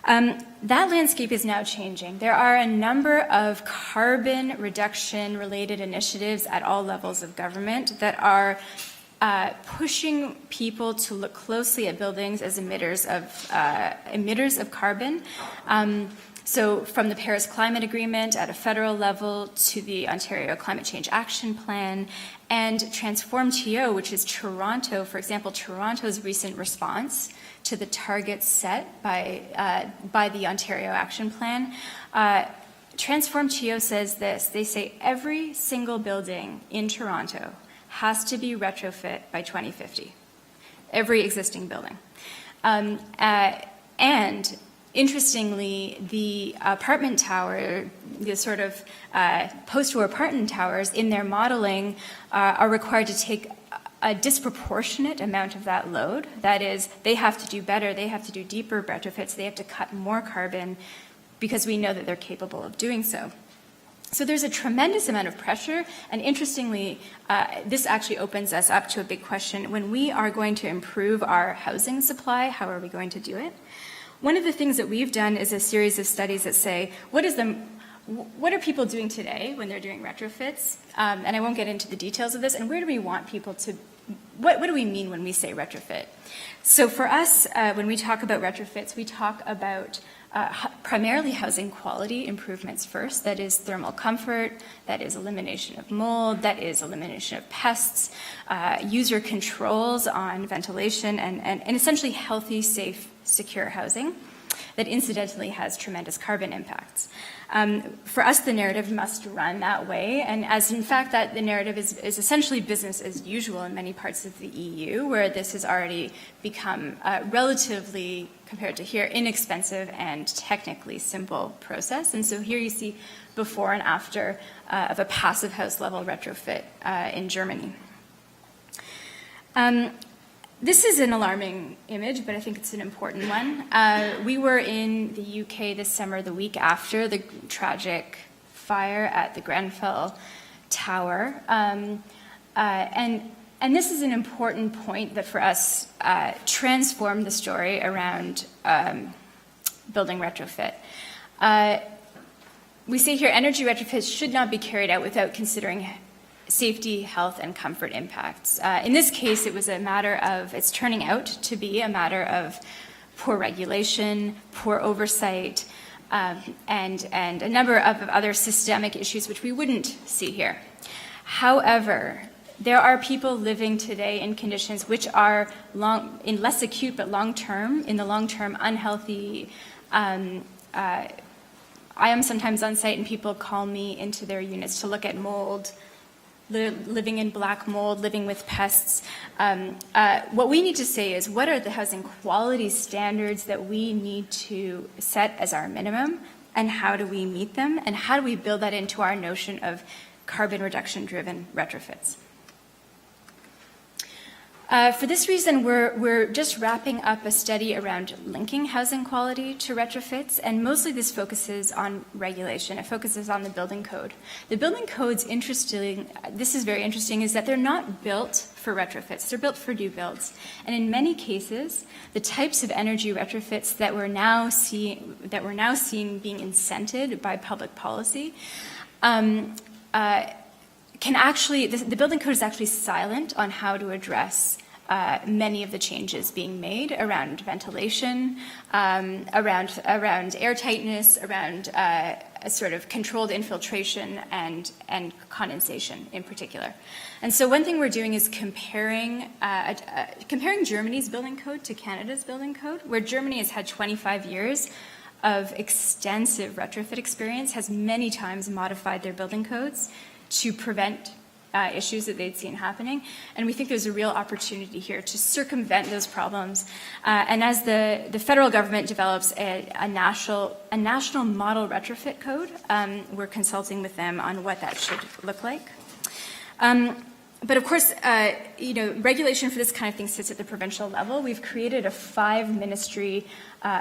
That landscape is now changing. There are a number of carbon reduction related initiatives at all levels of government that are pushing people to look closely at buildings as emitters of carbon. So from the Paris Climate Agreement at a federal level to the Ontario Climate Change Action Plan and Transform TO, which is Toronto, for example, Toronto's recent response to the targets set by the Ontario Action Plan. Transform TO says this, they say every single building in Toronto has to be retrofit by 2050, every existing building. And interestingly, the apartment tower, the sort of post-war apartment towers in their modeling are required to take a disproportionate amount of that load. That is, they have to do better, they have to do deeper retrofits, they have to cut more carbon because we know that they're capable of doing so. So there's a tremendous amount of pressure, and interestingly, this actually opens us up to a big question. When we are going to improve our housing supply, how are we going to do it? One of the things that we've done is a series of studies that say, what are people doing today when they're doing retrofits? And I won't get into the details of this, and where do we want people to, what do we mean when we say retrofit? So for us, when we talk about retrofits, we talk about primarily housing quality improvements first. That is thermal comfort, that is elimination of mold, that is elimination of pests, user controls on ventilation, and essentially healthy, safe, secure housing that incidentally has tremendous carbon impacts. For us, the narrative must run that way, and as in fact that the narrative is essentially business as usual in many parts of the EU, where this has already become relatively, compared to here, inexpensive and technically simple process. And so here you see before and after of a passive house level retrofit in Germany. This is an alarming image, but I think it's an important one. We were in the UK this summer, the week after the tragic fire at the Grenfell Tower. And this is an important point that for us transformed the story around building retrofit. We say here energy retrofits should not be carried out without considering safety, health, and comfort impacts. In this case, it was a matter of, it's turning out to be a matter of poor regulation, poor oversight, and a number of other systemic issues which we wouldn't see here. However, there are people living today in conditions which are in less acute but long-term, in the long-term unhealthy. I am sometimes on site and people call me into their units to look at mold, living in black mold, living with pests. What we need to say is, what are the housing quality standards that we need to set as our minimum, and how do we meet them, and how do we build that into our notion of carbon reduction driven retrofits? For this reason, we're just wrapping up a study around linking housing quality to retrofits, and mostly this focuses on regulation. It focuses on the building code. The building code's interesting, this is very interesting, is that they're not built for retrofits. They're built for new builds. And in many cases, the types of energy retrofits that we're now seeing being incented by public policy can actually, the building code is actually silent on how to address many of the changes being made around ventilation, around air tightness, around a sort of controlled infiltration and condensation in particular. And so one thing we're doing is comparing Germany's building code to Canada's building code, where Germany has had 25 years of extensive retrofit experience, has many times modified their building codes to prevent issues that they'd seen happening. And we think there's a real opportunity here to circumvent those problems. And as the federal government develops a national model retrofit code, we're consulting with them on what that should look like. But of course, regulation for this kind of thing sits at the provincial level. We've created a 5-ministry,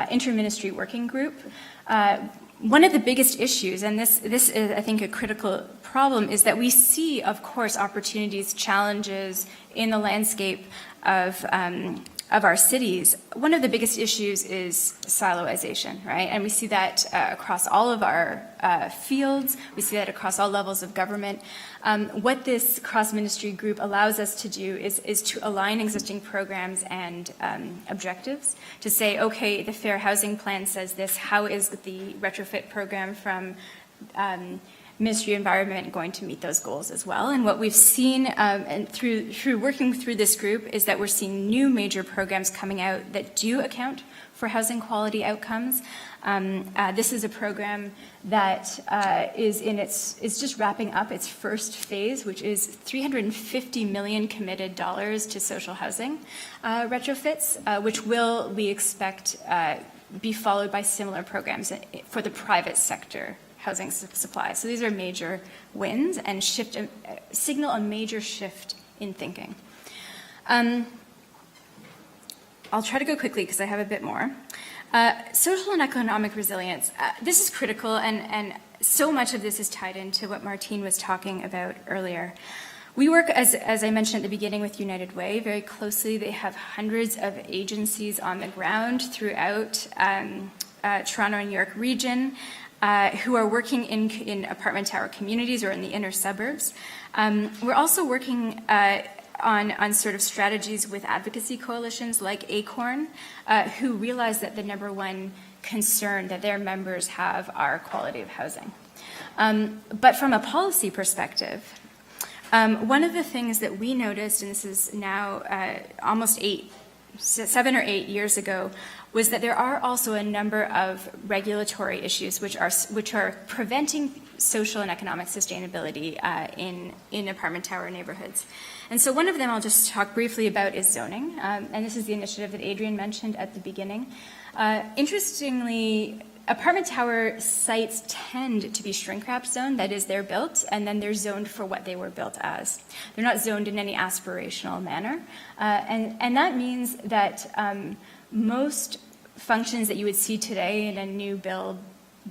inter-ministry working group. One of the biggest issues, and this is, I think, a critical problem, is that we see, of course, opportunities, challenges in the landscape of our cities. One of the biggest issues is siloization, right? And we see that across all of our fields. We see that across all levels of government. What this cross-ministry group allows us to do is to align existing programs and objectives to say, okay, the Fair Housing Plan says this. How is the retrofit program from Ministry of Environment going to meet those goals as well? And what we've seen and through working through this group is that we're seeing new major programs coming out that do account for housing quality outcomes. This is a program that is just wrapping up its first phase, which is $350 million committed dollars to social housing retrofits, which will, we expect, be followed by similar programs for the private sector housing supply. So these are major wins and signal a major shift in thinking. I'll try to go quickly because I have a bit more. Social and economic resilience. This is critical, and so much of this is tied into what Martine was talking about earlier. We work, as I mentioned at the beginning, with United Way very closely. They have hundreds of agencies on the ground throughout Toronto and New York region who are working in apartment tower communities or in the inner suburbs. We're also working on sort of strategies with advocacy coalitions like ACORN, who realize that the number one concern that their members have are quality of housing. But from a policy perspective, one of the things that we noticed, and this is now almost 7 or 8 years ago, was that there are also a number of regulatory issues which are preventing social and economic sustainability in apartment tower neighborhoods. And so one of them I'll just talk briefly about is zoning, and this is the initiative that Adrian mentioned at the beginning. Interestingly, apartment tower sites tend to be shrink-wrap zoned, that is, they're built, and then they're zoned for what they were built as. They're not zoned in any aspirational manner, and that means that most functions that you would see today in a new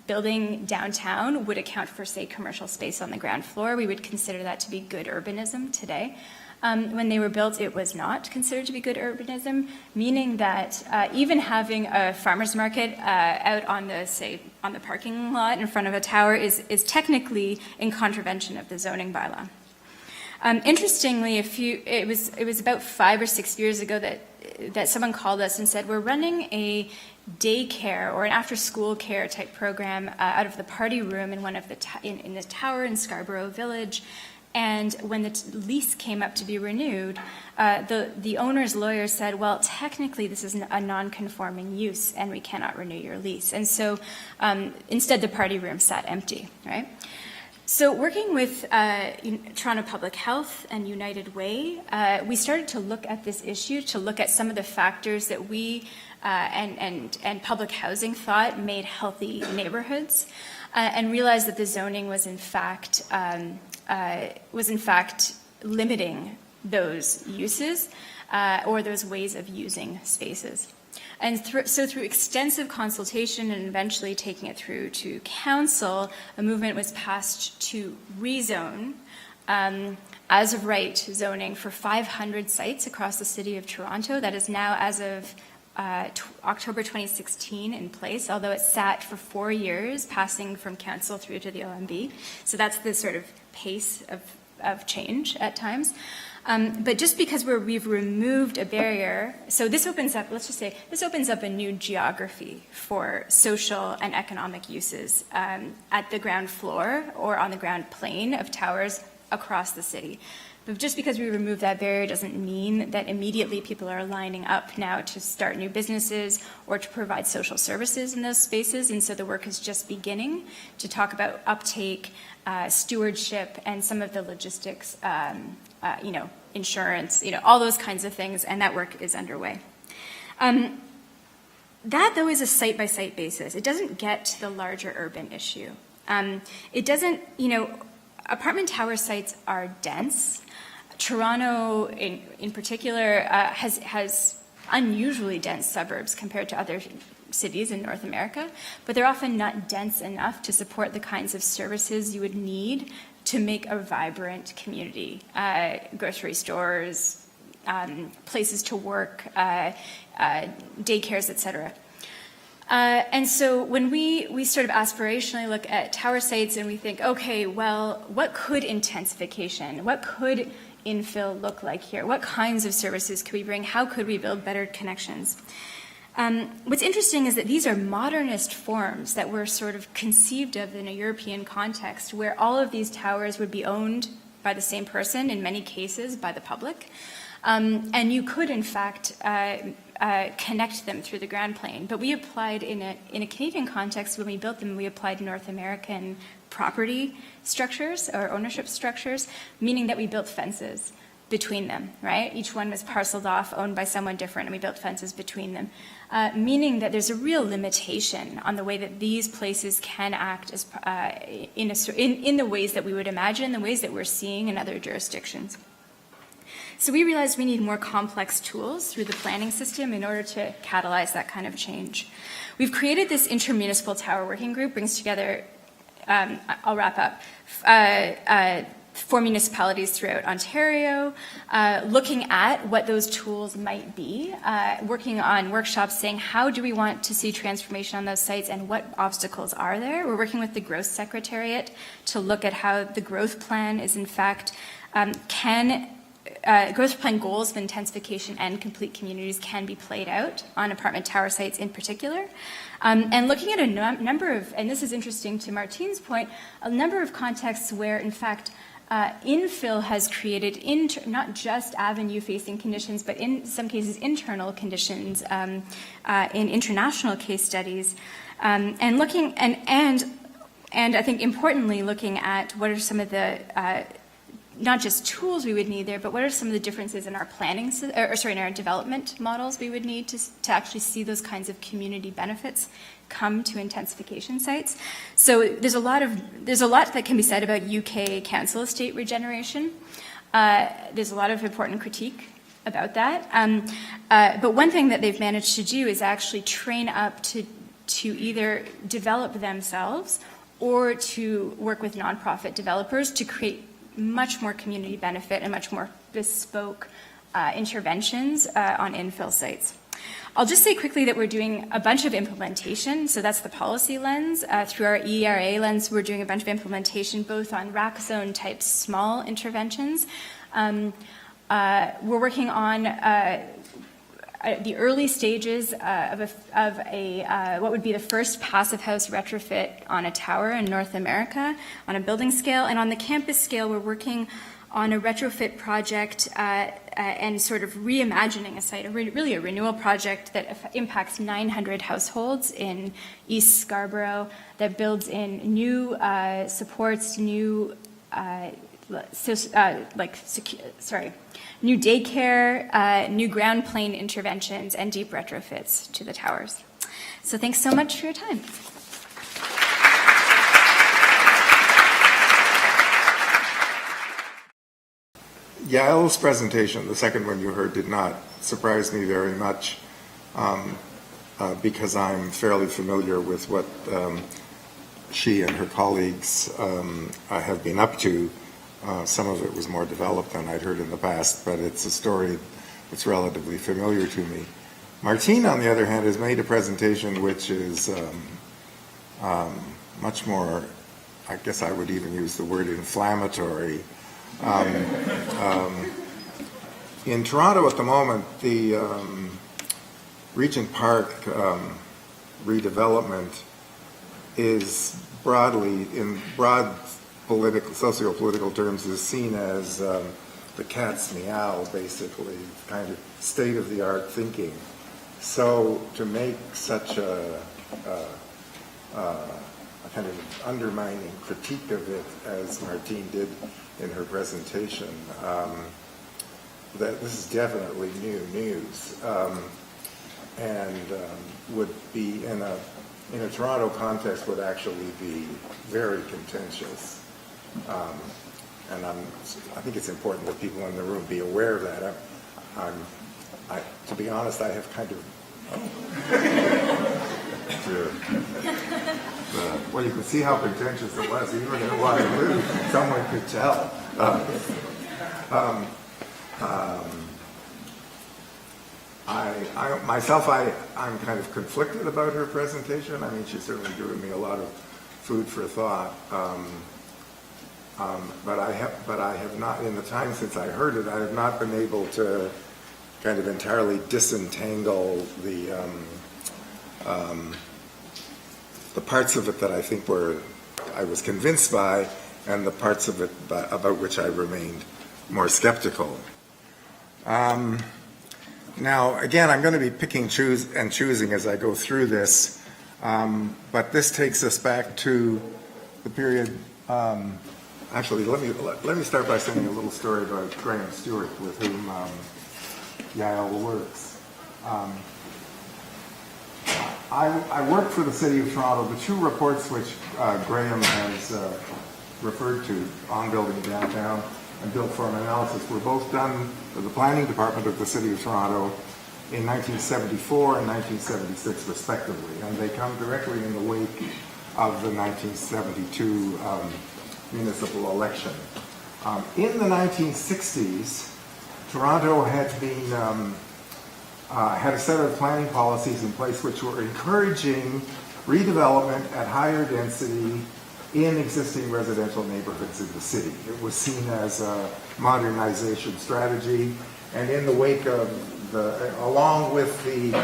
building downtown would account for, say, commercial space on the ground floor. We would consider that to be good urbanism today. When they were built, it was not considered to be good urbanism, meaning that even having a farmer's market out on the parking lot in front of a tower is technically in contravention of the zoning bylaw. Interestingly, it was about 5 or 6 years ago that someone called us and said, we're running a daycare or an after-school care type program out of the party room in one of in the tower in Scarborough Village. And when the lease came up to be renewed, the owner's lawyer said, well, technically this is a non-conforming use and we cannot renew your lease. And so instead the party room sat empty, right? So working with Toronto Public Health and United Way, we started to look at this issue, to look at some of the factors that we and public housing thought made healthy neighborhoods, and realized that the zoning was in fact limiting those uses or those ways of using spaces. And so through extensive consultation and eventually taking it through to council, a movement was passed to rezone as of right zoning for 500 sites across the city of Toronto. That is now, as of October 2016, in place, although it sat for 4 years, passing from council through to the OMB. So that's the sort of pace of change at times. But just because we've removed a barrier, so this opens up, let's just say, this opens up a new geography for social and economic uses at the ground floor or on the ground plane of towers across the city. But just because we remove that barrier doesn't mean that immediately people are lining up now to start new businesses or to provide social services in those spaces. And so the work is just beginning to talk about uptake, stewardship, and some of the logistics, insurance, all those kinds of things, and that work is underway. That, though, is a site-by-site basis. It doesn't get to the larger urban issue. It doesn't, apartment tower sites are dense. Toronto, in particular, has unusually dense suburbs compared to other cities in North America, but they're often not dense enough to support the kinds of services you would need to make a vibrant community. Grocery stores, places to work, daycares, et cetera. And so when we sort of aspirationally look at tower sites and we think, okay, well, what could intensification, what could infill look like here? What kinds of services could we bring? How could we build better connections? What's interesting is that these are modernist forms that were sort of conceived of in a European context where all of these towers would be owned by the same person, in many cases by the public. And you could, in fact, connect them through the ground plane. But we applied in a Canadian context, when we built them, we applied North American property structures or ownership structures, meaning that we built fences between them, right? Each one was parceled off, owned by someone different, and we built fences between them, meaning that there's a real limitation on the way that these places can act as in the ways that we would imagine, the ways that we're seeing in other jurisdictions. So we realized we need more complex tools through the planning system in order to catalyze that kind of change. We've created this intermunicipal tower working group, brings together, I'll wrap up, 4 municipalities throughout Ontario, looking at what those tools might be, working on workshops saying how do we want to see transformation on those sites and what obstacles are there. We're working with the Growth Secretariat to look at how the growth plan is in fact, growth plan goals of intensification and complete communities can be played out on apartment tower sites in particular. And looking at a number of, and this is interesting to Martine's point, a number of contexts where in fact infill has created not just avenue-facing conditions, but in some cases internal conditions in international case studies, and looking and I think importantly looking at what are some of the not just tools we would need there, but what are some of the differences in our planning, in our development models we would need to actually see those kinds of community benefits come to intensification sites. So there's a lot that can be said about UK council estate regeneration. There's a lot of important critique about that. But one thing that they've managed to do is actually train up to either develop themselves or to work with nonprofit developers to create much more community benefit and much more bespoke interventions on infill sites. I'll just say quickly that we're doing a bunch of implementation, so that's the policy lens. Through our ERA lens, we're doing a bunch of implementation both on rack zone type small interventions. We're working on the early stages of what would be the first passive house retrofit on a tower in North America on a building scale. And on the campus scale, we're working on a retrofit project and sort of reimagining a site, really a renewal project that impacts 900 households in East Scarborough, that builds in new supports, new new daycare, new ground plane interventions, and deep retrofits to the towers. So thanks so much for your time. Yael's presentation, the second one you heard, did not surprise me very much because I'm fairly familiar with what she and her colleagues have been up to. Some of it was more developed than I'd heard in the past, but it's a story that's relatively familiar to me. Martine, on the other hand, has made a presentation which is much more, I guess I would even use the word inflammatory. In Toronto at the moment, the Regent Park redevelopment is broadly, in broad political, socio-political terms, is seen as the cat's meow, basically, kind of state-of-the-art thinking. So to make such a kind of undermining critique of it, as Martine did in her presentation, that this is definitely new news, and would be in a Toronto context would actually be very contentious. And I think it's important that people in the room be aware of that. To be honest, I have kind of well, you can see how contentious it was. Even in Waterloo, someone could tell. I'm kind of conflicted about her presentation. I mean, she's certainly given me a lot of food for thought. But I have not, in the time since I heard it, I have not been able to kind of entirely disentangle the parts of it that I think I was convinced by, and the parts of it about which I remained more skeptical. Now, again, I'm going to be picking and choosing as I go through this, but this takes us back to the period. Actually, let me start by saying a little story about Graham Stewart, with whom Yael works. I worked for the City of Toronto. The two reports which Graham has referred to, On Building Downtown and Built Form Analysis, were both done for the Planning Department of the City of Toronto in 1974 and 1976, respectively, and they come directly in the wake of the 1972 municipal election. In the 1960s, Toronto had been had a set of planning policies in place which were encouraging redevelopment at higher density in existing residential neighborhoods in the city. It was seen as a modernization strategy, and in the wake of along with the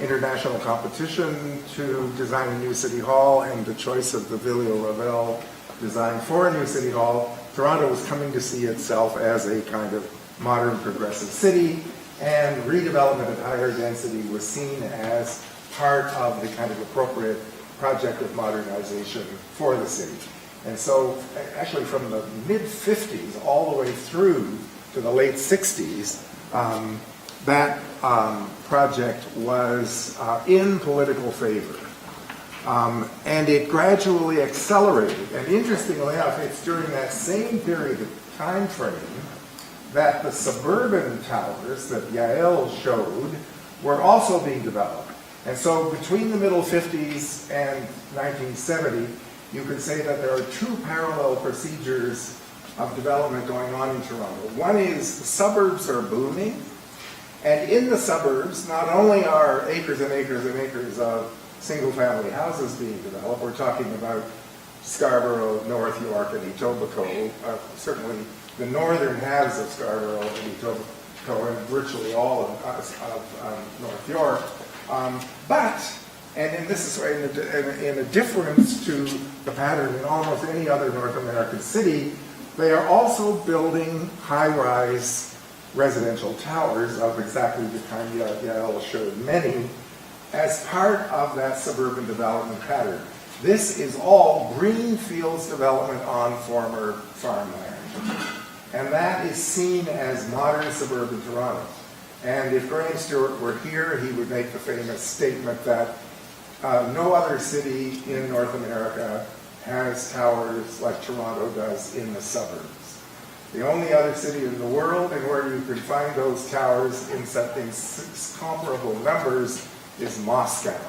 international competition to design a new city hall and the choice of the Villiers-Ravel design for a new city hall, Toronto was coming to see itself as a kind of modern progressive city, and redevelopment at higher density was seen as part of the kind of appropriate project of modernization for the city. And so actually from the mid-50s all the way through to the late 60s, that project was in political favor. And it gradually accelerated. And interestingly enough, it's during that same period of time frame that the suburban towers that Yael showed were also being developed. And so between the middle 50s and 1970, you could say that there are two parallel procedures of development going on in Toronto. One is the suburbs are booming, and in the suburbs, not only are acres and acres and acres of single-family houses being developed, we're talking about Scarborough, North York, and Etobicoke, certainly the northern halves of Scarborough and Etobicoke, and virtually all of North York. And this is in a difference to the pattern in almost any other North American city, they are also building high-rise residential towers of exactly the kind Yael showed many, as part of that suburban development pattern. This is all greenfields development on former farmland. And that is seen as modern suburban Toronto. And if Graham Stewart were here, he would make the famous statement that no other city in North America has towers like Toronto does in the suburbs. The only other city in the world and where you can find those towers in comparable numbers is Moscow.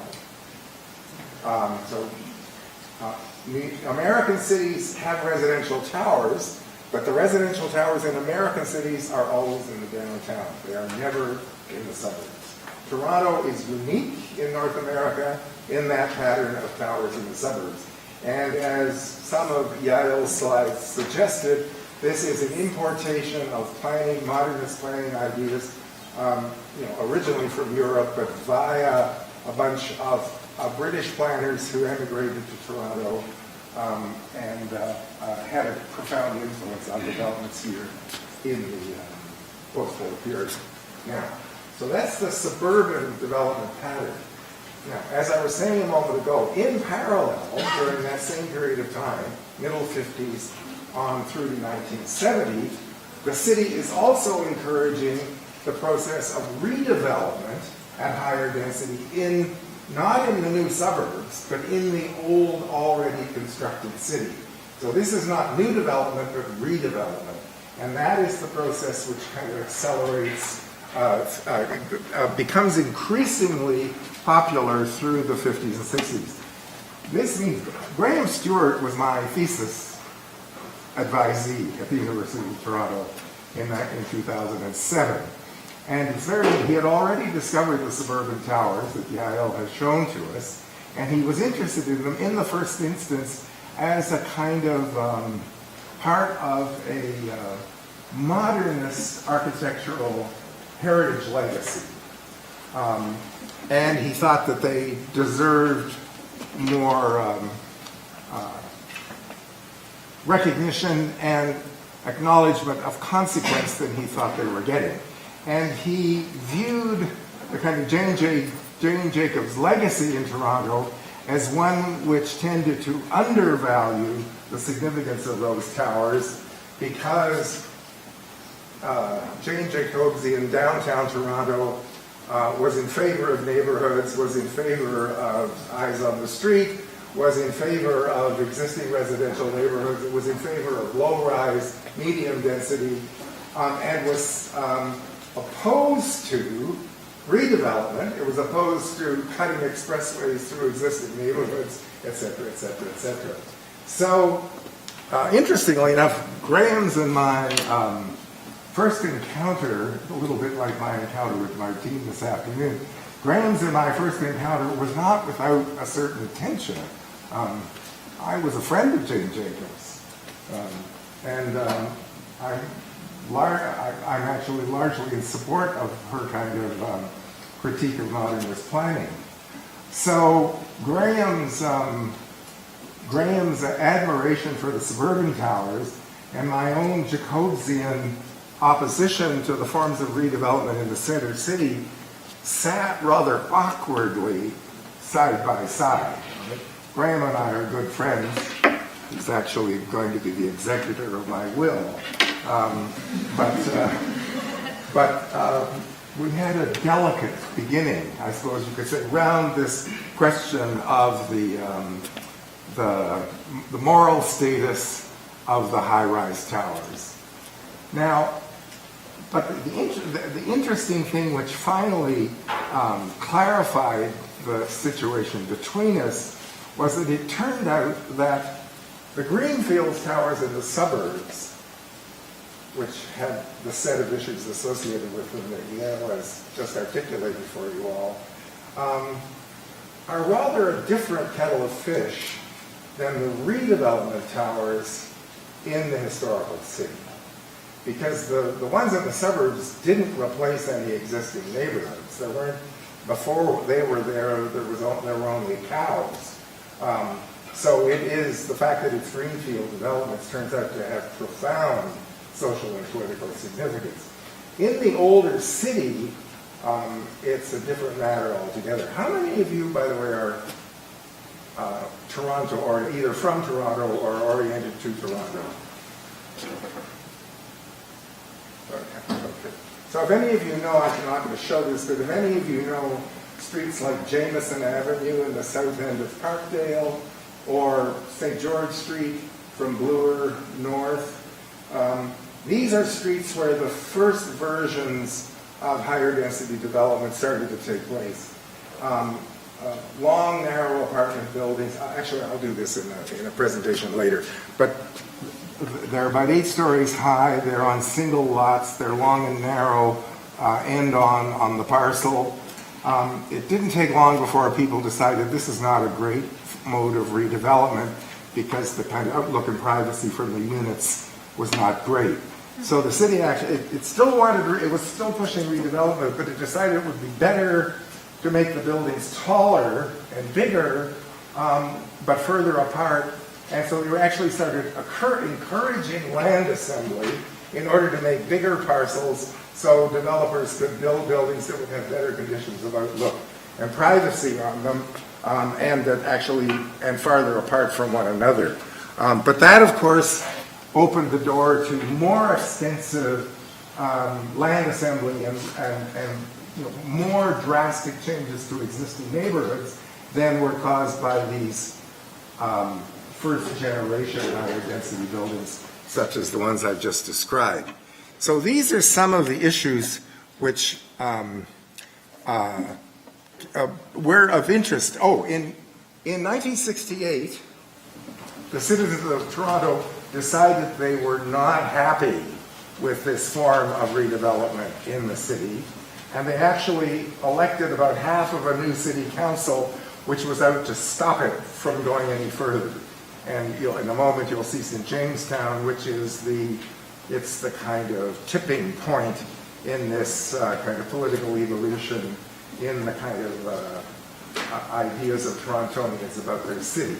American cities have residential towers, but the residential towers in American cities are always in the downtown. They are never in the suburbs. Toronto is unique in North America in that pattern of towers in the suburbs. And as some of Yael's slides suggested, this is an importation of planning, modernist planning ideas, originally from Europe, but via a bunch of British planners who emigrated to Toronto and had a profound influence on developments here in the post-war period. Now, so that's the suburban development pattern. Now, as I was saying a moment ago, in parallel, during that same period of time, middle 50s on through to 1970, the city is also encouraging the process of redevelopment at higher density not in the new suburbs, but in the old, already constructed city. So this is not new development, but redevelopment. And that is the process which kind of accelerates, becomes increasingly popular through the 50s and 60s. This means Graham Stewart was my thesis advisee at the University of Toronto in 2007. And he had already discovered the suburban towers that Yael has shown to us, and he was interested in them in the first instance as a kind of part of a modernist architectural heritage legacy. And he thought that they deserved more recognition and acknowledgement of consequence than he thought they were getting. And he viewed the kind of Jane Jacobs legacy in Toronto as one which tended to undervalue the significance of those towers because Jane Jacobs in downtown Toronto was in favor of neighborhoods, was in favor of eyes on the street, was in favor of existing residential neighborhoods, it was in favor of low-rise, medium density, and was opposed to redevelopment. It was opposed to cutting expressways through existing neighborhoods, et cetera, et cetera, et cetera. So, interestingly enough, Graham's and my first encounter, a little bit like my encounter with Martine this afternoon, Graham's and my first encounter was not without a certain tension. I was a friend of Jane Jacobs, and I'm actually largely in support of her kind of critique of modernist planning. So Graham's admiration for the suburban towers and my own Jacobsian opposition to the forms of redevelopment in the center city sat rather awkwardly side by side. Graham and I are good friends. He's actually going to be the executor of my will. But we had a delicate beginning, I suppose you could say, around this question of the moral status of the high-rise towers. Now, but the interesting thing which finally clarified the situation between us was that it turned out that the Greenfields towers in the suburbs, which had the set of issues associated with them that Yael has just articulated for you all, are rather a different kettle of fish than the redevelopment towers in the historical city. Because the ones in the suburbs didn't replace any existing neighborhoods. There weren't, before they were there, there were only cows. So it is, the fact that it's greenfield developments turns out to have profound social and political significance. In the older city, it's a different matter altogether. How many of you, by the way, are Toronto, or either from Toronto or oriented to Toronto? Okay. So if any of you know, I'm not going to show this, but if any of you know streets like Jameson Avenue in the south end of Parkdale, or St. George Street from Bloor north, These are streets where the first versions of higher density development started to take place. Long, narrow apartment buildings. Actually, I'll do this in a presentation later. But they're about 8 stories high. They're on single lots. They're long and narrow, end on the parcel. It didn't take long before people decided this is not a great mode of redevelopment because the kind of outlook and privacy from the units was not great. So the city actually, it still wanted, it was still pushing redevelopment, but it decided it would be better to make the buildings taller and bigger, but further apart. And so they actually started encouraging land assembly in order to make bigger parcels so developers could build buildings that would have better conditions of outlook and privacy on them, and farther apart from one another. But that, of course, opened the door to more extensive land assembly and more drastic changes to existing neighborhoods than were caused by these first generation higher density buildings such as the ones I've just described. So these are some of the issues which were of interest. In 1968, the citizens of Toronto decided they were not happy with this form of redevelopment in the city, and they actually elected about half of a new city council, which was out to stop it from going any further. And in a moment you'll see St. Jamestown, which is it's the kind of tipping point in this kind of political evolution in the kind of ideas of Torontonians about their city.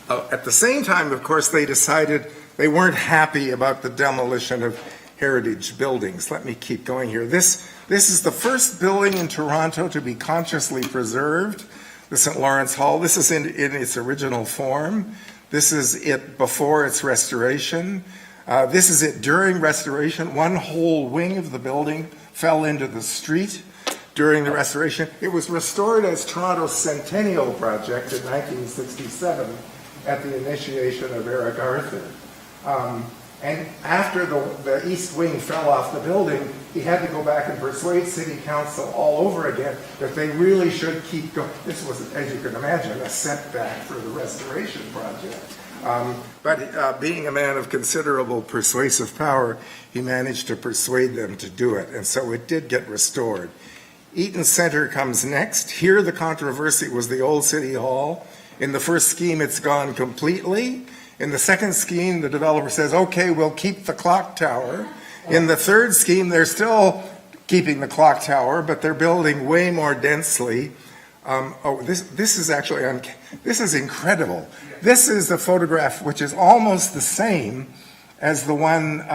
At the same time, of course, they decided they weren't happy about the demolition of heritage buildings. Let me keep going here. This is the first building in Toronto to be consciously preserved, the St. Lawrence Hall. This is in its original form. This is it before its restoration. This is it during restoration. One whole wing of the building fell into the street during the restoration. It was restored as Toronto's Centennial Project in 1967 at the initiation of Eric Arthur. And after the east wing fell off the building, he had to go back and persuade city council all over again that they really should keep going. This was, as you can imagine, a setback for the restoration project. But being a man of considerable persuasive power, he managed to persuade them to do it, and so it did get restored. Eaton Centre comes next. Here the controversy was the old City Hall. In the first scheme, it's gone completely. In the second scheme, the developer says, okay, we'll keep the clock tower. In the third scheme, they're still keeping the clock tower, but they're building way more densely. This is actually, this is incredible. This is a photograph which is almost the same as the one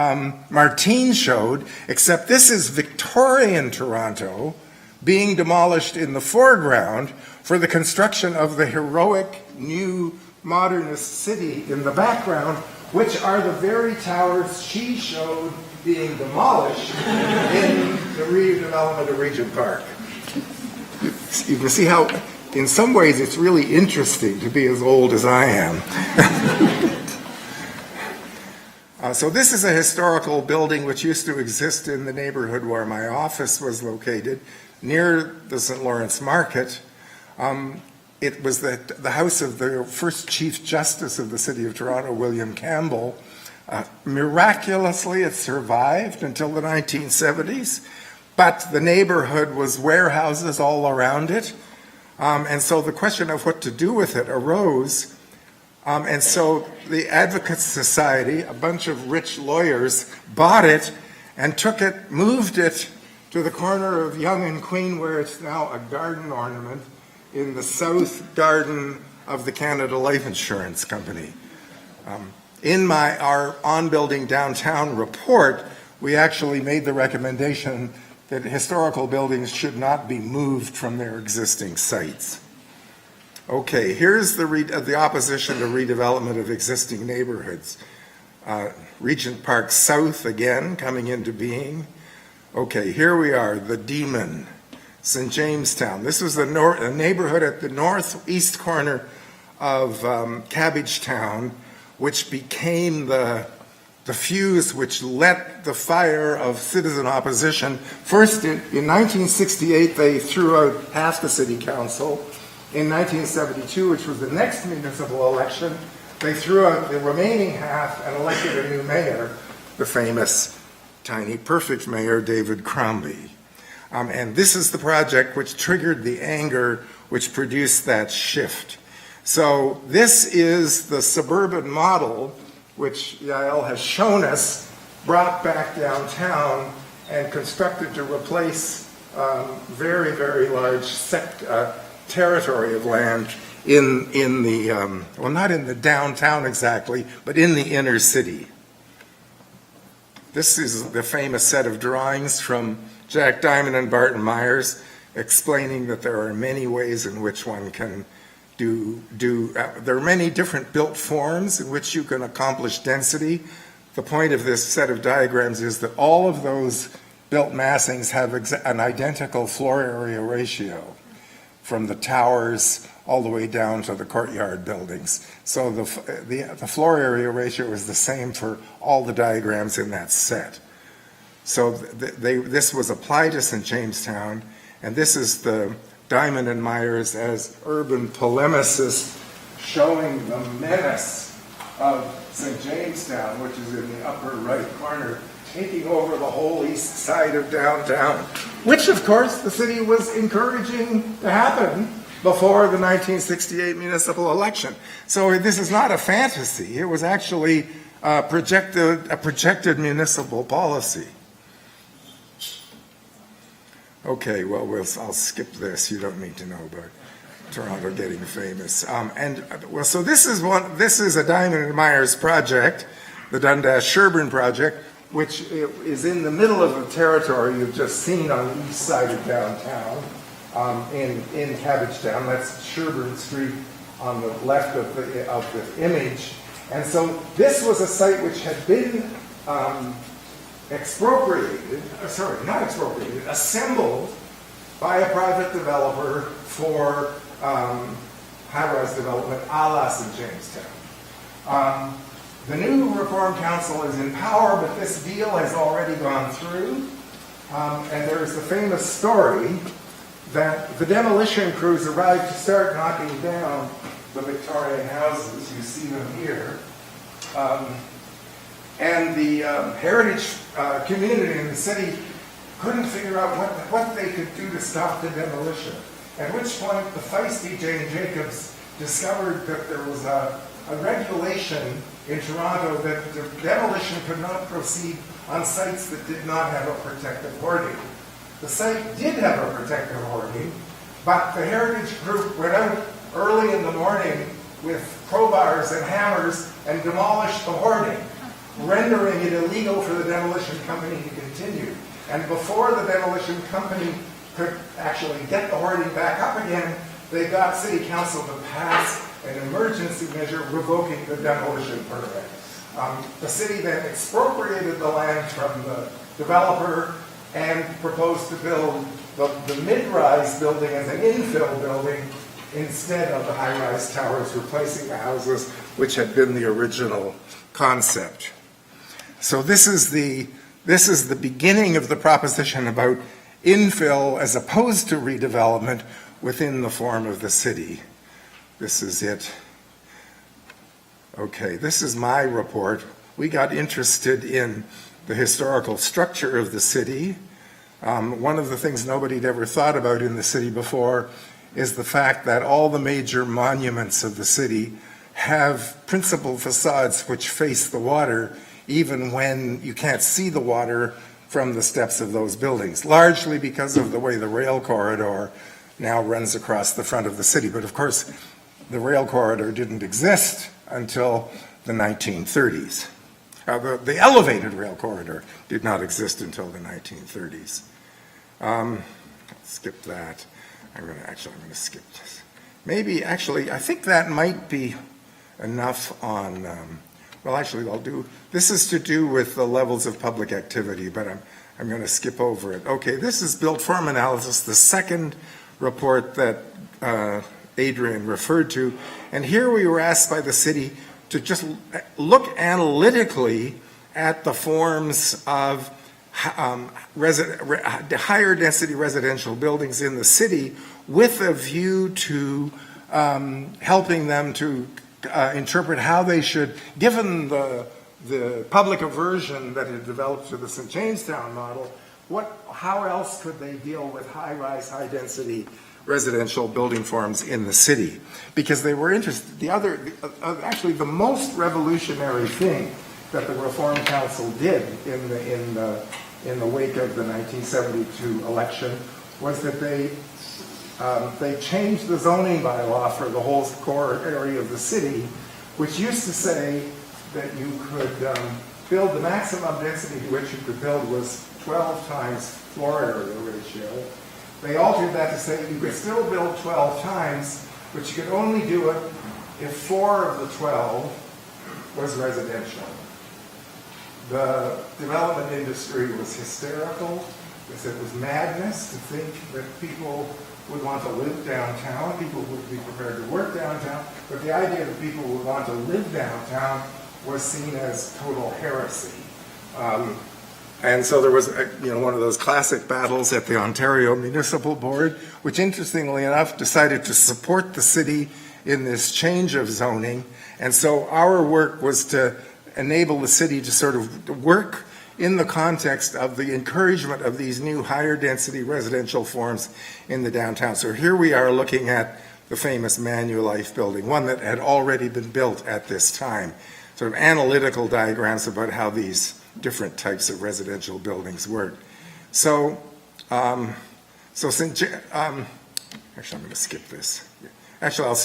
Martine showed, except this is Victorian Toronto being demolished in the foreground for the construction of the heroic new modernist city in the background, which are the very towers she showed being demolished in the redevelopment of Regent Park. You can see how, in some ways, it's really interesting to be as old as I am. So this is a historical building which used to exist in the neighborhood where my office was located, near the St. Lawrence Market. It was the house of the first Chief Justice of the City of Toronto, William Campbell. Miraculously, it survived until the 1970s, but the neighborhood was warehouses all around it. And so the question of what to do with it arose. And so the Advocates Society, a bunch of rich lawyers, bought it and took it, moved it to the corner of Yonge and Queen, where it's now a garden ornament in the south garden of the Canada Life Insurance Company. In our on-building downtown report, we actually made the recommendation that historical buildings should not be moved from their existing sites. Okay, here's the opposition to redevelopment of existing neighborhoods. Regent Park South again coming into being. Okay, here we are, the Demon, St. Jamestown. This was a neighborhood at the northeast corner of Cabbagetown, which became the the fuse which lit the fire of citizen opposition. First, in 1968, they threw out half the city council. In 1972, which was the next municipal election, they threw out the remaining half and elected a new mayor, the famous tiny perfect mayor, David Crombie. And this is the project which triggered the anger which produced that shift. So this is the suburban model which Yael has shown us, brought back downtown and constructed to replace very, very large territory of land in the, well, not in the downtown exactly, but in the inner city. This is the famous set of drawings from Jack Diamond and Barton Myers, explaining that there are many ways in which one can there are many different built forms in which you can accomplish density. The point of this set of diagrams is that all of those built massings have an identical floor area ratio from the towers all the way down to the courtyard buildings. So the floor area ratio is the same for all the diagrams in that set. So this was applied to St. Jamestown, and this is the Diamond and Myers as urban polemicists showing the menace of St. Jamestown, which is in the upper right corner, taking over the whole east side of downtown, which of course the city was encouraging to happen before the 1968 municipal election. So this is not a fantasy. It was actually a projected municipal policy. Okay, well, I'll skip this. You don't need to know about Toronto getting famous. So this is a Diamond and Myers project, the Dundas-Sherburne project, which is in the middle of the territory you've just seen on the east side of downtown, in Cabbagetown. That's Sherburne Street on the left of the image. And so this was a site which had been assembled by a private developer for high-rise development a la St. Jamestown. The new Reform Council is in power, but this deal has already gone through. And there's the famous story that the demolition crews arrived to start knocking down the Victorian houses. You see them here. And the heritage community in the city couldn't figure out what they could do to stop the demolition. At which point the feisty Jane Jacobs discovered that there was a regulation in Toronto that the demolition could not proceed on sites that did not have a protective hoarding. The site did have a protective hoarding, but the heritage group went out early in the morning with crowbars and hammers and demolished the hoarding, rendering it illegal for the demolition company to continue. And before the demolition company could actually get the hoarding back up again, they got City Council to pass an emergency measure revoking the demolition permit. The city then expropriated the land from the developer and proposed to build the mid-rise building as an infill building instead of the high-rise towers, replacing the houses which had been the original concept. So this is the beginning of the proposition about infill as opposed to redevelopment within the form of the city. This is it. Okay, this is my report. We got interested in the historical structure of the city. One of the things nobody had ever thought about in the city before is the fact that all the major monuments of the city have principal facades which face the water, even when you can't see the water from the steps of those buildings, largely because of the way the rail corridor now runs across the front of the city. But of course, the rail corridor didn't exist until the 1930s. The elevated rail corridor did not exist until the 1930s. Skip that. I'm going to skip this. Maybe, actually, I think that might be enough on, this is to do with the levels of public activity, but I'm going to skip over it. Okay, this is built form analysis, the second report that Adrian referred to. And here we were asked by the city to just look analytically at the forms of higher density residential buildings in the city with a view to helping them to interpret how they should, given the public aversion that had developed to the St. Jamestown model, how else could they deal with high-rise, high-density residential building forms in the city? Because they were interested. Actually, the most revolutionary thing that the Reform Council did in the wake of the 1972 election was that they changed the zoning bylaw for the whole core area of the city, which used to say that you could build, the maximum density to which you could build was 12 times floor area ratio. They altered that to say you could still build 12 times, but you could only do it if 4 of the 12 was residential. The development industry was hysterical because it was madness to think that people would want to live downtown, people would be prepared to work downtown, but the idea that people would want to live downtown was seen as total heresy. And so there was, one of those classic battles at the Ontario Municipal Board, which interestingly enough decided to support the city in this change of zoning. And so our work was to enable the city to sort of work in the context of the encouragement of these new higher density residential forms in the downtown. So here we are looking at the famous Manulife building, one that had already been built at this time. Sort of analytical diagrams about how these different types of residential buildings work. So, actually I'm going to skip this. Actually,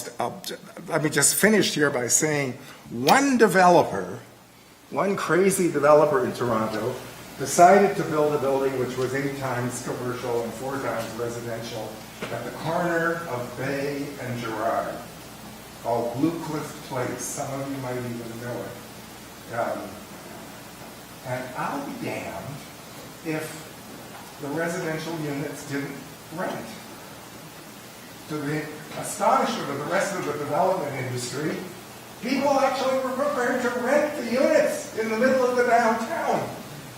let me just finish here by saying one crazy developer in Toronto decided to build a building which was 8 times commercial and 4 times residential at the corner of Bay and Gerrard, called Blue Cliff Place. Some of you might even know it. And I'll be damned if the residential units didn't rent. To the astonishment of the rest of the development industry, people actually were prepared to rent the units in the middle of the downtown.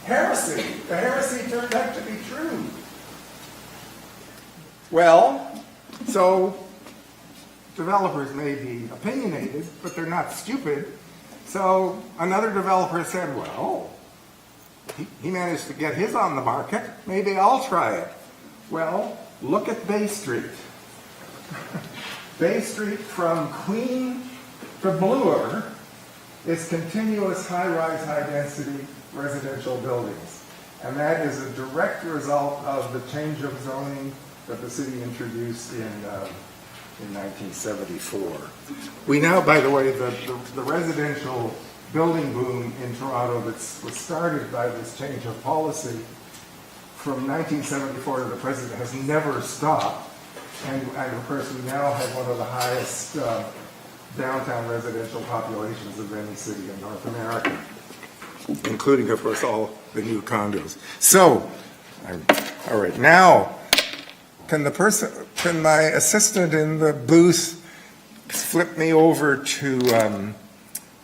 Heresy. The heresy turned out to be true. Well, so developers may be opinionated, but they're not stupid. So another developer said, well, he managed to get his on the market. Maybe I'll try it. Well, look at Bay Street. Bay Street from Queen to Bloor is continuous high-rise, high-density residential buildings. And that is a direct result of the change of zoning that the city introduced in 1974. We now, by the way, the residential building boom in Toronto that was started by this change of policy from 1974 to the present has never stopped. And of course, we now have one of the highest downtown residential populations of any city in North America, including, of course, all the new condos. So, all right, now, can my assistant in the booth flip me over to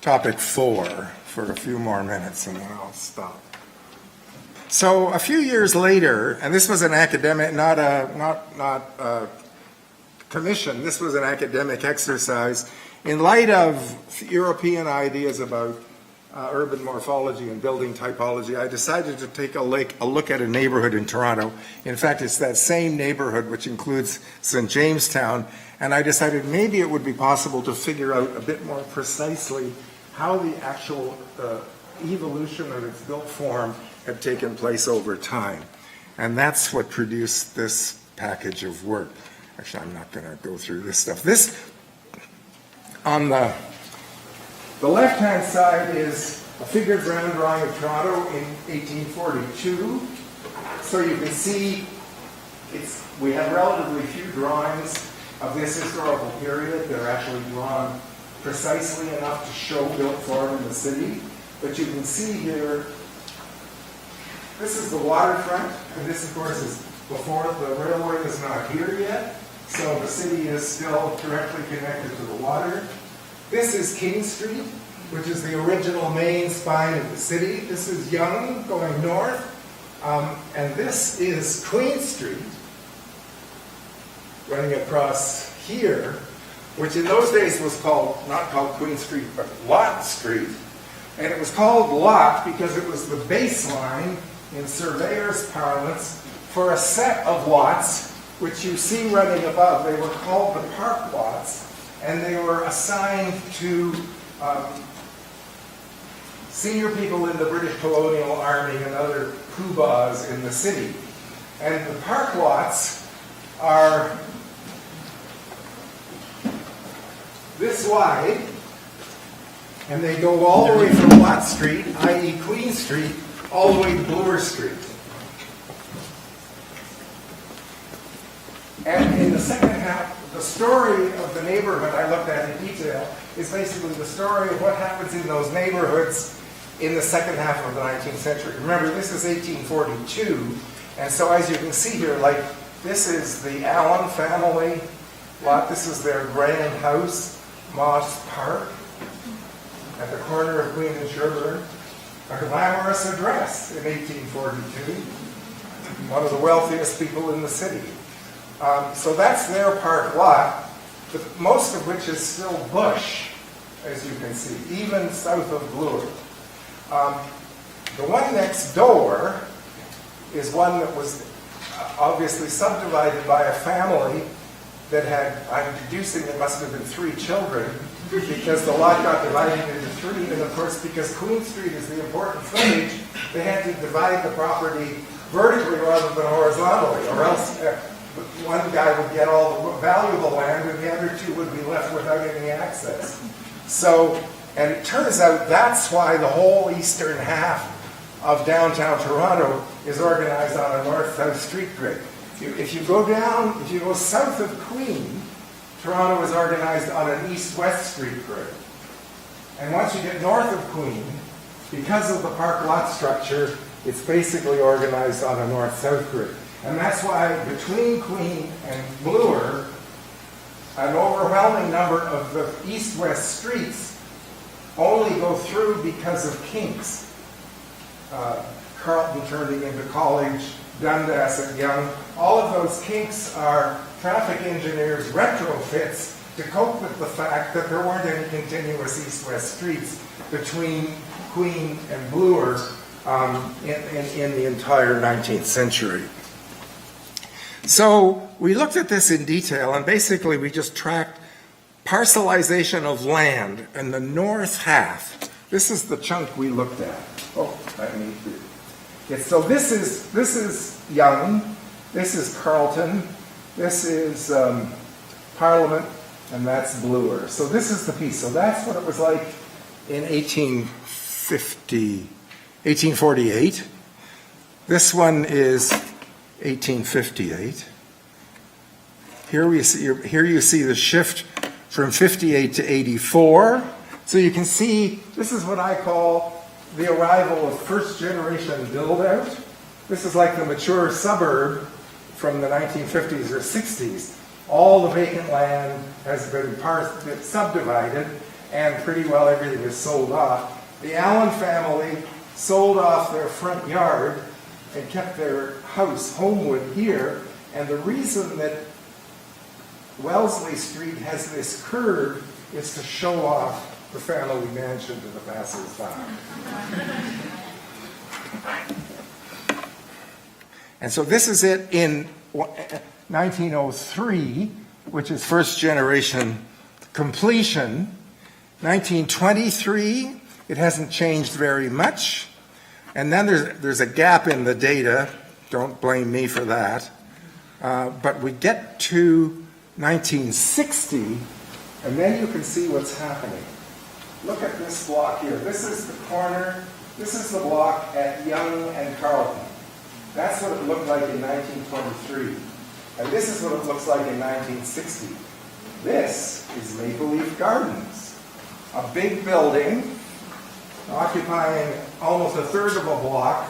topic 4 for a few more minutes, and then I'll stop. So a few years later, and this was an academic, not a commission, this was an academic exercise, in light of European ideas about urban morphology and building typology, I decided to take a look at a neighborhood in Toronto. In fact, it's that same neighborhood which includes St. Jamestown, and I decided maybe it would be possible to figure out a bit more precisely how the actual evolution of its built form had taken place over time. And that's what produced this package of work. Actually, I'm not going to go through this stuff. This, on the left-hand side, is a figured ground drawing of Toronto in 1842. So you can see we have relatively few drawings of this historical period. They're actually drawn precisely enough to show built form in the city. But you can see here, this is the waterfront, and this, of course, is before the railway is not here yet. So the city is still directly connected to the water. This is King Street, which is the original main spine of the city. This is Yonge going north, and this is Queen Street running across here, which in those days was not called Queen Street, but Lot Street. And it was called Lot because it was the baseline in surveyor's parlance for a set of lots, which you see running above. They were called the park lots, and they were assigned to senior people in the British colonial army and other poobahs in the city. And the park lots are this wide, and they go all the way from Lot Street, i.e. Queen Street, all the way to Bloor Street. And in the second half, the story of the neighborhood I looked at in detail is basically the story of what happens in those neighborhoods in the second half of the 19th century. Remember, this is 1842, and so as you can see here, like, this is the Allen family lot. This is their grand house, Moss Park, at the corner of Queen and Sherburne. A glamorous address in 1842. One of the wealthiest people in the city. So that's their park lot, but most of which is still bush, as you can see, even south of Bloor. The one next door is one that was obviously subdivided by a family that had, I'm deducing it must have been 3 children, because the lot got divided into 3, and of course, because Queen Street is the important frontage, they had to divide the property vertically rather than horizontally, or else one guy would get all the valuable land and the other 2 would be left without any access. So, and it turns out that's why the whole eastern half of downtown Toronto is organized on a north-south street grid. If you go south of Queen, Toronto is organized on an east-west street grid. And once you get north of Queen, because of the park lot structure, it's basically organized on a north-south grid. And that's why between Queen and Bloor, an overwhelming number of the east-west streets only go through because of kinks. Carlton turning into College, Dundas at Yonge. All of those kinks are traffic engineers' retrofits to cope with the fact that there weren't any continuous east-west streets between Queen and Bloor in the entire 19th century. So we looked at this in detail, and basically we just tracked parcelization of land in the north half. This is the chunk we looked at. Oh, I need to. Okay, so this is Yonge, this is Carlton, this is Parliament, and that's Bloor. So this is the piece. So that's what it was like in 1848. This one is 1858. Here you see the shift from 58 to 84. So you can see this is what I call the arrival of first generation build out. This is like the mature suburb from the 1950s or 60s. All the vacant land has been subdivided, and pretty well everything is sold off. The Allen family sold off their front yard and kept their house, Homewood, here. And the reason that Wellesley Street has this curve is to show off the family mansion to the passers-by. And so this is it in 1903, which is first generation completion. 1923, it hasn't changed very much. And then there's a gap in the data. Don't blame me for that. But we get to 1960, and then you can see what's happening. Look at this block here. This is the corner. This is the block at Yonge and Carlton. That's what it looked like in 1923. And this is what it looks like in 1960. This is Maple Leaf Gardens, a big building occupying almost a third of a block,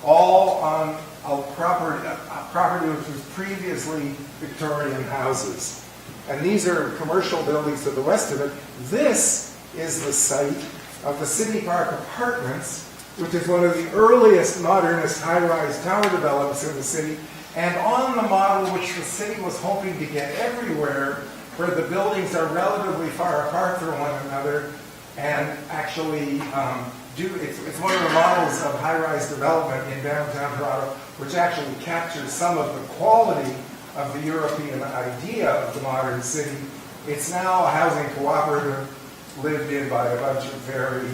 all on a property which was previously Victorian houses. And these are commercial buildings to the west of it. This is the site of the City Park Apartments, which is one of the earliest modernist high-rise tower developments in the city, and on the model which the city was hoping to get everywhere, where the buildings are relatively far apart from one another, and actually it's one of the models of high-rise development in downtown Toronto, which actually captures some of the quality of the European idea of the modern city. It's now a housing cooperative lived in by a bunch of very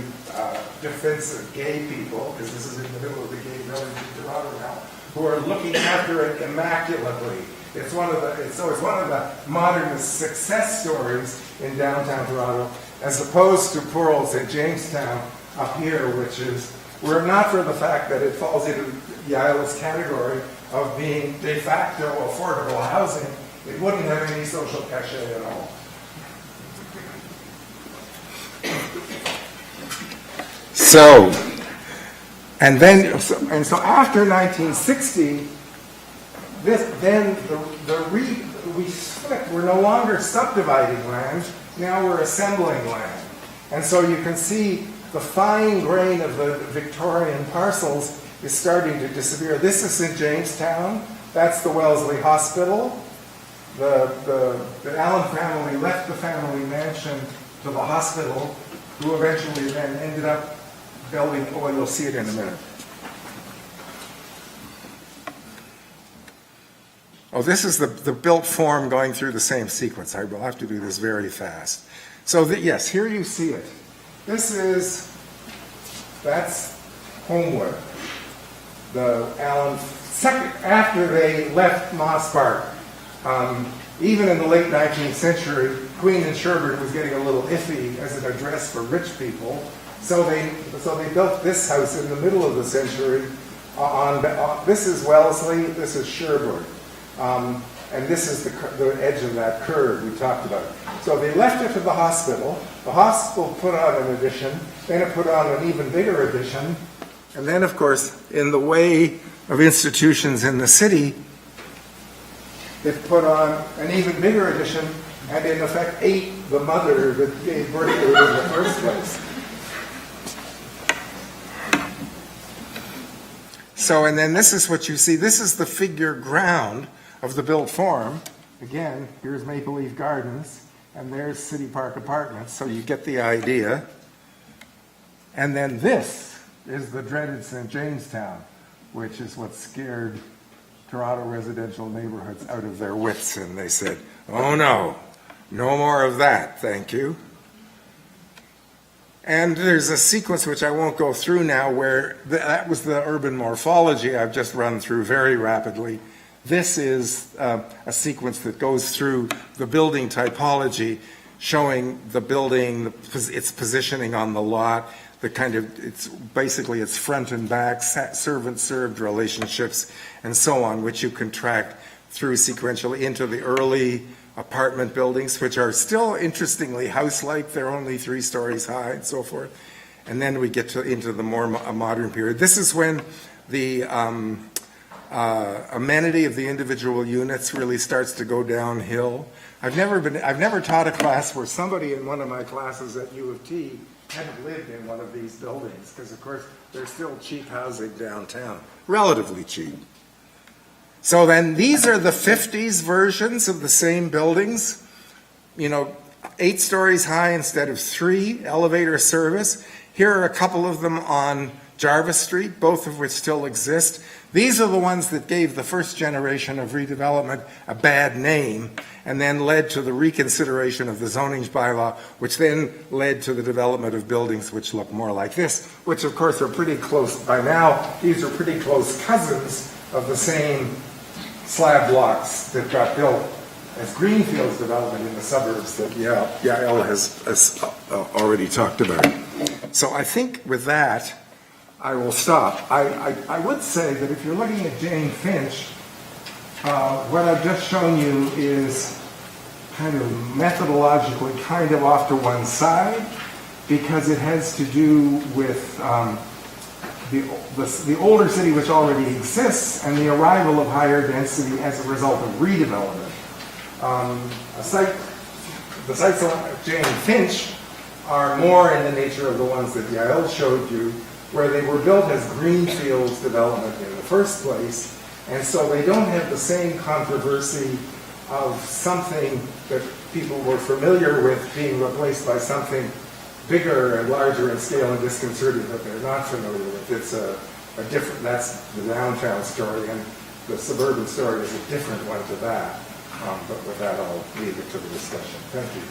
defensive gay people, because this is in the middle of the gay village in Toronto now, who are looking after it immaculately. It's one of the modernist success stories in downtown Toronto, as opposed to poor old St. Jamestown up here, which is, were it not for the fact that it falls into Yale's category of being de facto affordable housing, it wouldn't have any social cachet at all. So after 1960, we split. We're no longer subdividing land. Now we're assembling land. And so you can see the fine grain of the Victorian parcels is starting to disappear. This is St. Jamestown. That's the Wellesley Hospital. The Allen family left the family mansion to the hospital, who eventually then ended up building, oh, you'll see it in a minute. Oh, this is the built form going through the same sequence. I will have to do this very fast. So yes, here you see it. That's Homewood. The Allen, after they left Moss Park, even in the late 19th century, Queen and Sherbourne was getting a little iffy as an address for rich people. So they built this house in the middle of the century. This is Wellesley, this is Sherbourne. And this is the edge of that curve we talked about. So they left it to the hospital. The hospital put on an addition. Then it put on an even bigger addition. And then, of course, in the way of institutions in the city, it put on an even bigger addition and, in effect, ate the mother that gave birth to it in the first place. So, and then this is what you see. This is the figure ground of the built form. Again, here's Maple Leaf Gardens, and there's City Park Apartments, so you get the idea. And then this is the dreaded St. Jamestown, which is what scared Toronto residential neighborhoods out of their wits, and they said, oh no, no more of that, thank you. And there's a sequence which I won't go through now where that was the urban morphology I've just run through very rapidly. This is a sequence that goes through the building typology, showing the building, its positioning on the lot, it's basically its front and back, servant-served relationships, and so on, which you can track through sequentially into the early apartment buildings, which are still interestingly house-like. They're only 3 stories high and so forth. And then we get into the more modern period. This is when the amenity of the individual units really starts to go downhill. I've never taught a class where somebody in one of my classes at U of T hadn't lived in one of these buildings, because of course there's still cheap housing downtown, relatively cheap. So then these are the 50s versions of the same buildings, 8 stories high instead of 3, elevator service. Here are a couple of them on Jarvis Street, both of which still exist. These are the ones that gave the first generation of redevelopment a bad name, and then led to the reconsideration of the zoning bylaw, which then led to the development of buildings which look more like this, which of course are pretty close. By now, these are pretty close cousins of the same slab blocks that got built as Greenfields development in the suburbs that Yael has already talked about. So I think with that, I will stop. I would say that if you're looking at Jane Finch, what I've just shown you is kind of methodologically kind of off to one side, because it has to do with the older city which already exists and the arrival of higher density as a result of redevelopment. The sites of Jane Finch are more in the nature of the ones that Yael showed you, where they were built as greenfields development in the first place, and so they don't have the same controversy of something that people were familiar with being replaced by something bigger and larger in scale and disconcerting that they're not familiar with. It's a different, that's the downtown story, and the suburban story is a different one to that. But with that, I'll leave it to the discussion. Thank you.